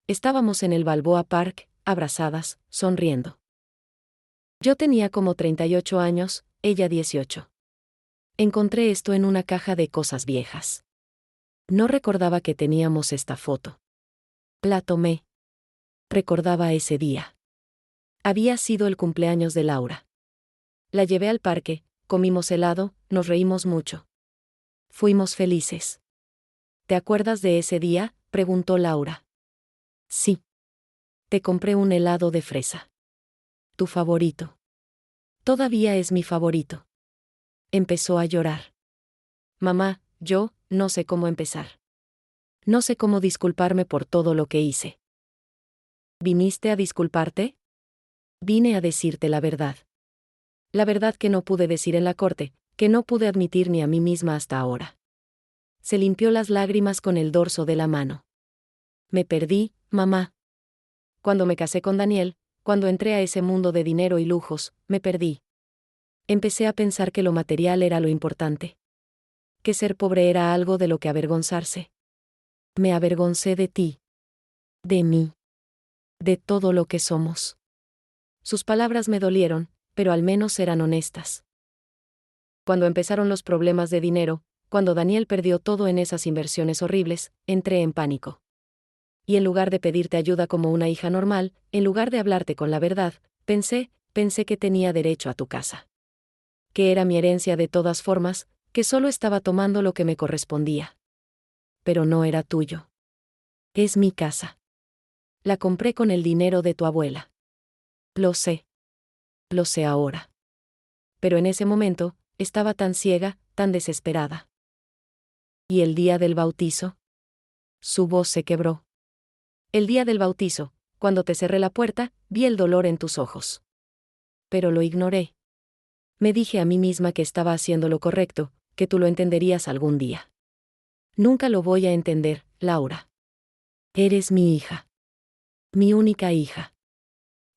Estábamos en el Balboa Park, abrazadas, sonriendo. Yo tenía como 38 años, ella 18. Encontré esto en una caja de cosas viejas. No recordaba que teníamos esta foto. La tomé. Recordaba ese día. Había sido el cumpleaños de Laura. La llevé al parque, comimos helado, nos reímos mucho. Fuimos felices. ¿Te acuerdas de ese día?, preguntó Laura. Sí. Te compré un helado de fresa. Tu favorito. Todavía es mi favorito. Empezó a llorar. Mamá, yo, no sé cómo empezar. No sé cómo disculparme por todo lo que hice. ¿Viniste a disculparte? Vine a decirte la verdad. La verdad que no pude decir en la corte, que no pude admitir ni a mí misma hasta ahora. Se limpió las lágrimas con el dorso de la mano. Me perdí, mamá. Cuando me casé con Daniel, cuando entré a ese mundo de dinero y lujos, me perdí. Empecé a pensar que lo material era lo importante. Que ser pobre era algo de lo que avergonzarse. Me avergoncé de ti. De mí. De todo lo que somos. Sus palabras me dolieron, pero al menos eran honestas. Cuando empezaron los problemas de dinero, cuando Daniel perdió todo en esas inversiones horribles, entré en pánico. Y en lugar de pedirte ayuda como una hija normal, en lugar de hablarte con la verdad, pensé que tenía derecho a tu casa. Que era mi herencia de todas formas, que solo estaba tomando lo que me correspondía. Pero no era tuyo. Es mi casa. La compré con el dinero de tu abuela. Lo sé. Lo sé ahora. Pero en ese momento, estaba tan ciega, tan desesperada. ¿Y el día del bautizo? Su voz se quebró. El día del bautizo, cuando te cerré la puerta, vi el dolor en tus ojos. Pero lo ignoré. Me dije a mí misma que estaba haciendo lo correcto, que tú lo entenderías algún día. Nunca lo voy a entender, Laura. Eres mi hija. Mi única hija.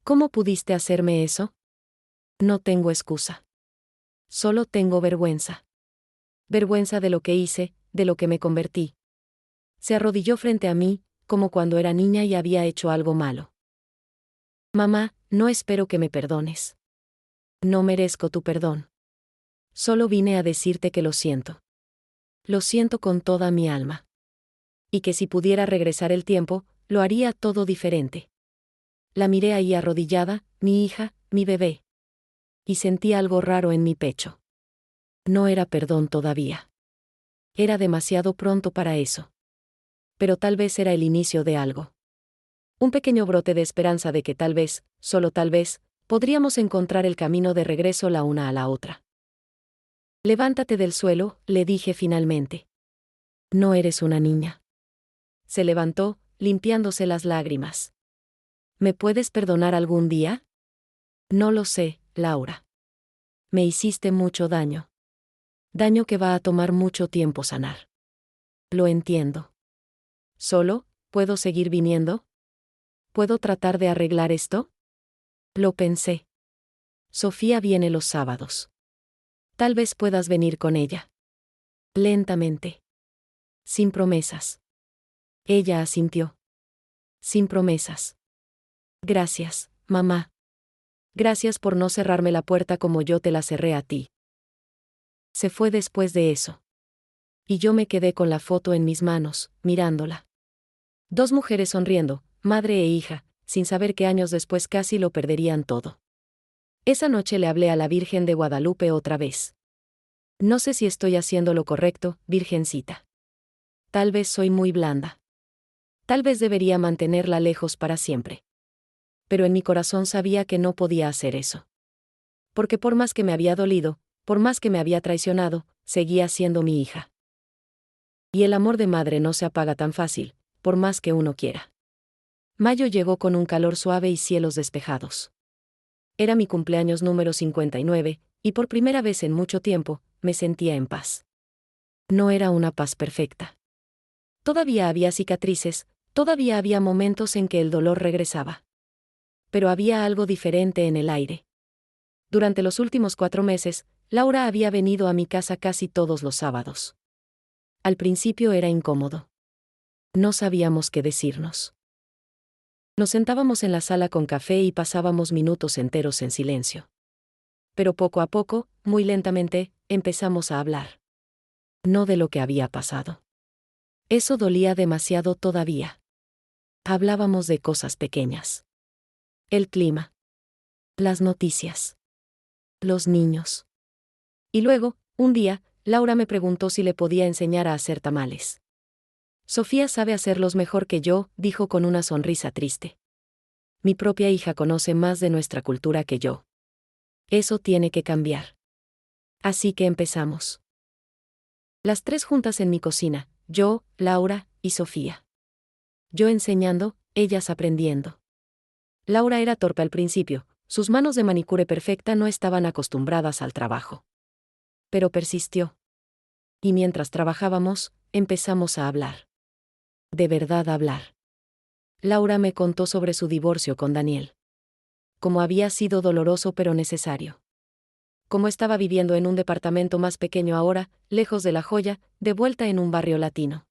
¿Cómo pudiste hacerme eso? No tengo excusa. Solo tengo vergüenza. Vergüenza de lo que hice, de lo que me convertí. Se arrodilló frente a mí, como cuando era niña y había hecho algo malo. Mamá, no espero que me perdones. No merezco tu perdón. Solo vine a decirte que lo siento. Lo siento con toda mi alma. Y que si pudiera regresar el tiempo, lo haría todo diferente. La miré ahí arrodillada, mi hija, mi bebé. Y sentí algo raro en mi pecho. No era perdón todavía. Era demasiado pronto para eso. Pero tal vez era el inicio de algo. Un pequeño brote de esperanza de que tal vez, solo tal vez, podríamos encontrar el camino de regreso la una a la otra. Levántate del suelo, le dije finalmente. No eres una niña. Se levantó, limpiándose las lágrimas. ¿Me puedes perdonar algún día? No lo sé, Laura. Me hiciste mucho daño. Daño que va a tomar mucho tiempo sanar. Lo entiendo. ¿Solo, puedo seguir viniendo? ¿Puedo tratar de arreglar esto? Lo pensé. Sofía viene los sábados. Tal vez puedas venir con ella. Lentamente. Sin promesas. Ella asintió. Sin promesas. Gracias, mamá. Gracias por no cerrarme la puerta como yo te la cerré a ti. Se fue después de eso. Y yo me quedé con la foto en mis manos, mirándola. Dos mujeres sonriendo, madre e hija, sin saber que años después casi lo perderían todo. Esa noche le hablé a la Virgen de Guadalupe otra vez. No sé si estoy haciendo lo correcto, Virgencita. Tal vez soy muy blanda. Tal vez debería mantenerla lejos para siempre. pero en mi corazón sabía que no podía hacer eso. Porque por más que me había dolido, por más que me había traicionado, seguía siendo mi hija. Y el amor de madre no se apaga tan fácil, por más que uno quiera. Mayo llegó con un calor suave y cielos despejados. Era mi cumpleaños número 59, y por primera vez en mucho tiempo, me sentía en paz. No era una paz perfecta. Todavía había cicatrices, todavía había momentos en que el dolor regresaba. Pero había algo diferente en el aire. Durante los últimos 4 meses, Laura había venido a mi casa casi todos los sábados. Al principio era incómodo. No sabíamos qué decirnos. Nos sentábamos en la sala con café y pasábamos minutos enteros en silencio. Pero poco a poco, muy lentamente, empezamos a hablar. No de lo que había pasado. Eso dolía demasiado todavía. Hablábamos de cosas pequeñas. El clima. Las noticias. Los niños. Y luego, un día, Laura me preguntó si le podía enseñar a hacer tamales. Sofía sabe hacerlos mejor que yo, dijo con una sonrisa triste. Mi propia hija conoce más de nuestra cultura que yo. Eso tiene que cambiar. Así que empezamos. Las 3 juntas en mi cocina, yo, Laura y Sofía. Yo enseñando, ellas aprendiendo. Laura era torpe al principio, sus manos de manicure perfecta no estaban acostumbradas al trabajo. Pero persistió. Y mientras trabajábamos, empezamos a hablar. De verdad hablar. Laura me contó sobre su divorcio con Daniel. Cómo había sido doloroso pero necesario. Cómo estaba viviendo en un departamento más pequeño ahora, lejos de La Joya, de vuelta en un barrio latino.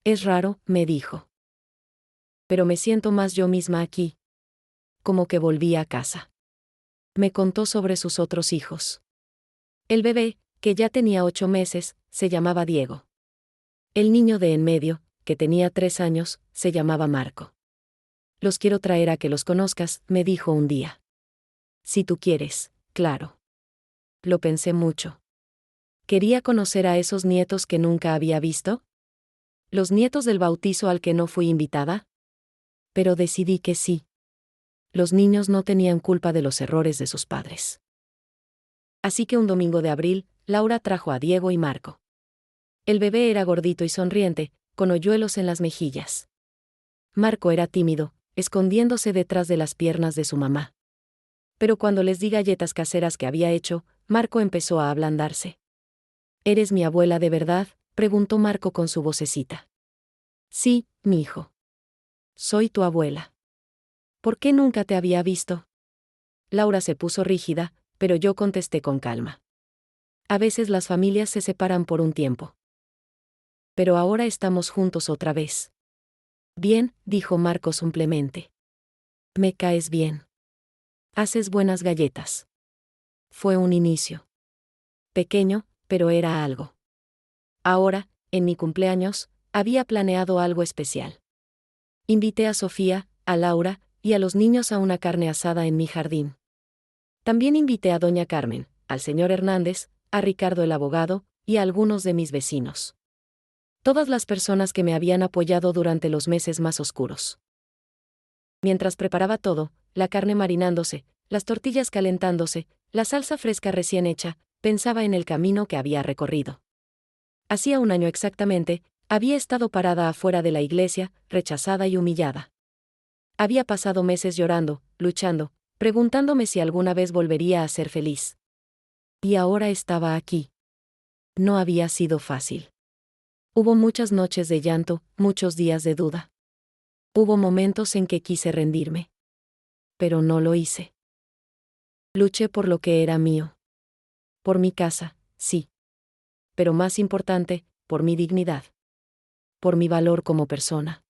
Es raro, me dijo. Pero me siento más yo misma aquí. Como que volví a casa. Me contó sobre sus otros hijos. El bebé, que ya tenía 8 meses, se llamaba Diego. El niño de en medio, que tenía 3 años, se llamaba Marco. Los quiero traer a que los conozcas, me dijo un día. Si tú quieres, claro. Lo pensé mucho. Quería conocer a esos nietos que nunca había visto. ¿Los nietos del bautizo al que no fui invitada? Pero decidí que sí. Los niños no tenían culpa de los errores de sus padres. Así que un domingo de abril, Laura trajo a Diego y Marco. El bebé era gordito y sonriente, con hoyuelos en las mejillas. Marco era tímido, escondiéndose detrás de las piernas de su mamá. Pero cuando les di galletas caseras que había hecho, Marco empezó a ablandarse. ¿Eres mi abuela de verdad?, preguntó Marco con su vocecita. Sí, mi hijo. Soy tu abuela. ¿Por qué nunca te había visto? Laura se puso rígida, pero yo contesté con calma. A veces las familias se separan por un tiempo. Pero ahora estamos juntos otra vez. Bien, dijo Marco simplemente. Me caes bien. Haces buenas galletas. Fue un inicio. Pequeño, pero era algo. Ahora, en mi cumpleaños, había planeado algo especial. Invité a Sofía, a Laura, y a los niños a una carne asada en mi jardín. También invité a doña Carmen, al señor Hernández, a Ricardo el abogado, y a algunos de mis vecinos. Todas las personas que me habían apoyado durante los meses más oscuros. Mientras preparaba todo, la carne marinándose, las tortillas calentándose, la salsa fresca recién hecha, pensaba en el camino que había recorrido. Hacía un año exactamente, había estado parada afuera de la iglesia, rechazada y humillada. Había pasado meses llorando, luchando, preguntándome si alguna vez volvería a ser feliz. Y ahora estaba aquí. No había sido fácil. Hubo muchas noches de llanto, muchos días de duda. Hubo momentos en que quise rendirme. Pero no lo hice. Luché por lo que era mío. Por mi casa, sí. Pero más importante, por mi dignidad. Por mi valor como persona.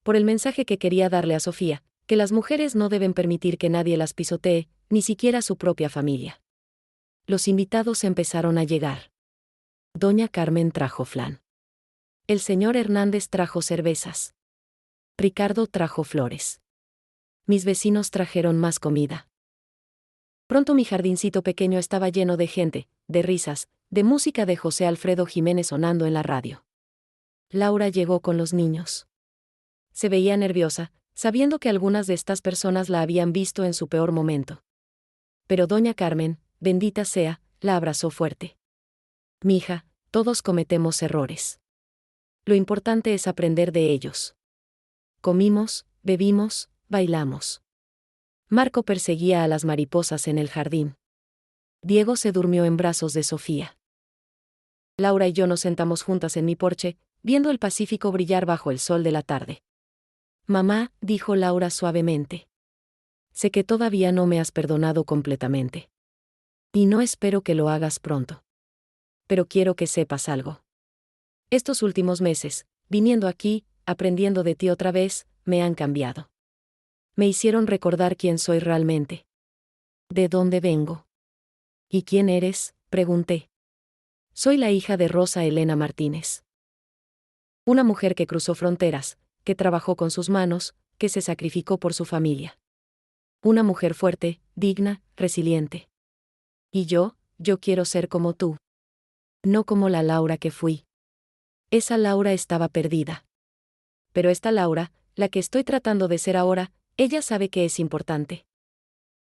Por el mensaje que quería darle a Sofía, que las mujeres no deben permitir que nadie las pisotee, ni siquiera su propia familia. Los invitados empezaron a llegar. Doña Carmen trajo flan. El señor Hernández trajo cervezas. Ricardo trajo flores. Mis vecinos trajeron más comida. Pronto mi jardincito pequeño estaba lleno de gente, de risas, de música de José Alfredo Jiménez sonando en la radio. Laura llegó con los niños. Se veía nerviosa, sabiendo que algunas de estas personas la habían visto en su peor momento. Pero doña Carmen, bendita sea, la abrazó fuerte. Mija, todos cometemos errores. Lo importante es aprender de ellos. Comimos, bebimos, bailamos. Marco perseguía a las mariposas en el jardín. Diego se durmió en brazos de Sofía. Laura y yo nos sentamos juntas en mi porche, viendo el Pacífico brillar bajo el sol de la tarde. Mamá, dijo Laura suavemente. Sé que todavía no me has perdonado completamente. Y no espero que lo hagas pronto. Pero quiero que sepas algo. Estos últimos meses, viniendo aquí, aprendiendo de ti otra vez, me han cambiado. Me hicieron recordar quién soy realmente. ¿De dónde vengo? ¿Y quién eres?, pregunté. Soy la hija de Rosa Elena Martínez. Una mujer que cruzó fronteras, que trabajó con sus manos, que se sacrificó por su familia. Una mujer fuerte, digna, resiliente. Y yo quiero ser como tú. No como la Laura que fui. Esa Laura estaba perdida. Pero esta Laura, la que estoy tratando de ser ahora, ella sabe que es importante.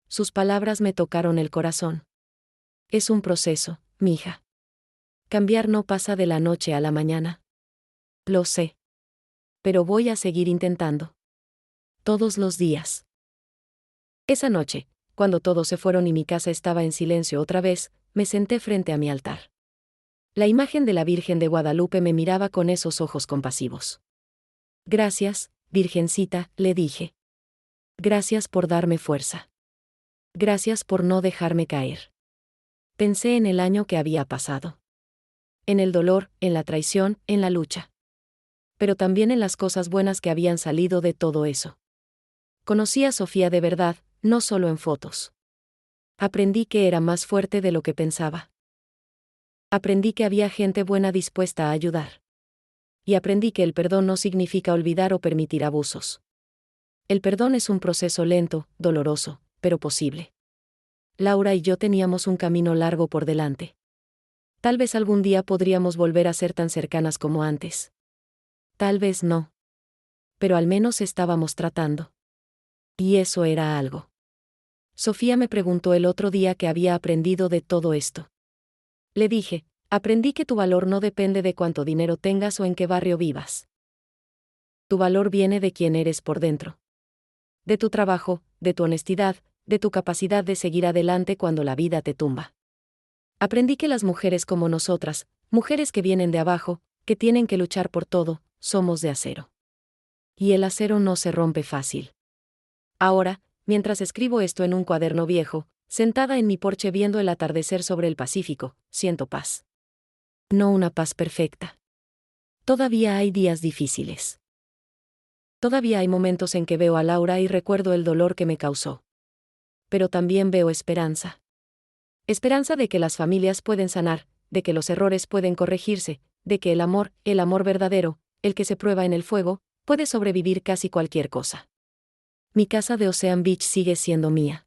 Sus palabras me tocaron el corazón. Es un proceso, mija. Cambiar no pasa de la noche a la mañana. Lo sé. Pero voy a seguir intentando. Todos los días. Esa noche, cuando todos se fueron y mi casa estaba en silencio otra vez, me senté frente a mi altar. La imagen de la Virgen de Guadalupe me miraba con esos ojos compasivos. Gracias, Virgencita, le dije. Gracias por darme fuerza. Gracias por no dejarme caer. Pensé en el año que había pasado. En el dolor, en la traición, en la lucha. Pero también en las cosas buenas que habían salido de todo eso. Conocí a Sofía de verdad, no solo en fotos. Aprendí que era más fuerte de lo que pensaba. Aprendí que había gente buena dispuesta a ayudar. Y aprendí que el perdón no significa olvidar o permitir abusos. El perdón es un proceso lento, doloroso, pero posible. Laura y yo teníamos un camino largo por delante. Tal vez algún día podríamos volver a ser tan cercanas como antes. Tal vez no. Pero al menos estábamos tratando. Y eso era algo. Sofía me preguntó el otro día qué había aprendido de todo esto. Le dije, aprendí que tu valor no depende de cuánto dinero tengas o en qué barrio vivas. Tu valor viene de quién eres por dentro. De tu trabajo, de tu honestidad, de tu capacidad de seguir adelante cuando la vida te tumba. Aprendí que las mujeres como nosotras, mujeres que vienen de abajo, que tienen que luchar por todo, somos de acero. Y el acero no se rompe fácil. Ahora, mientras escribo esto en un cuaderno viejo, sentada en mi porche viendo el atardecer sobre el Pacífico, siento paz. No una paz perfecta. Todavía hay días difíciles. Todavía hay momentos en que veo a Laura y recuerdo el dolor que me causó. Pero también veo esperanza. Esperanza de que las familias pueden sanar, de que los errores pueden corregirse, de que el amor verdadero, el que se prueba en el fuego, puede sobrevivir casi cualquier cosa. Mi casa de Ocean Beach sigue siendo mía.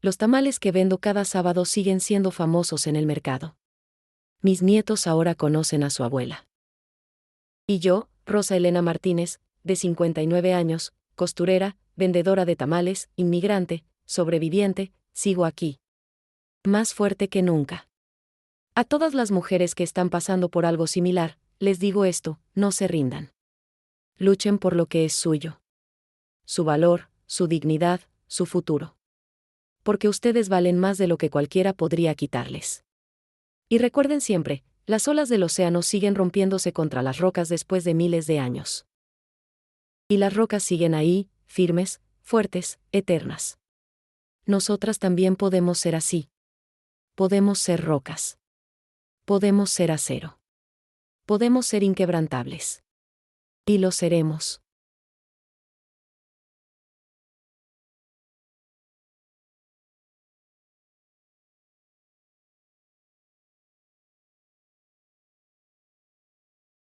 Los tamales que vendo cada sábado siguen siendo famosos en el mercado. Mis nietos ahora conocen a su abuela. Y yo, Rosa Elena Martínez, de 59 años, costurera, vendedora de tamales, inmigrante, sobreviviente, sigo aquí. Más fuerte que nunca. A todas las mujeres que están pasando por algo similar, les digo esto, no se rindan. Luchen por lo que es suyo. Su valor, su dignidad, su futuro. Porque ustedes valen más de lo que cualquiera podría quitarles. Y recuerden siempre, las olas del océano siguen rompiéndose contra las rocas después de miles de años. Y las rocas siguen ahí, firmes, fuertes, eternas. Nosotras también podemos ser así. Podemos ser rocas. Podemos ser acero. Podemos ser inquebrantables. Y lo seremos.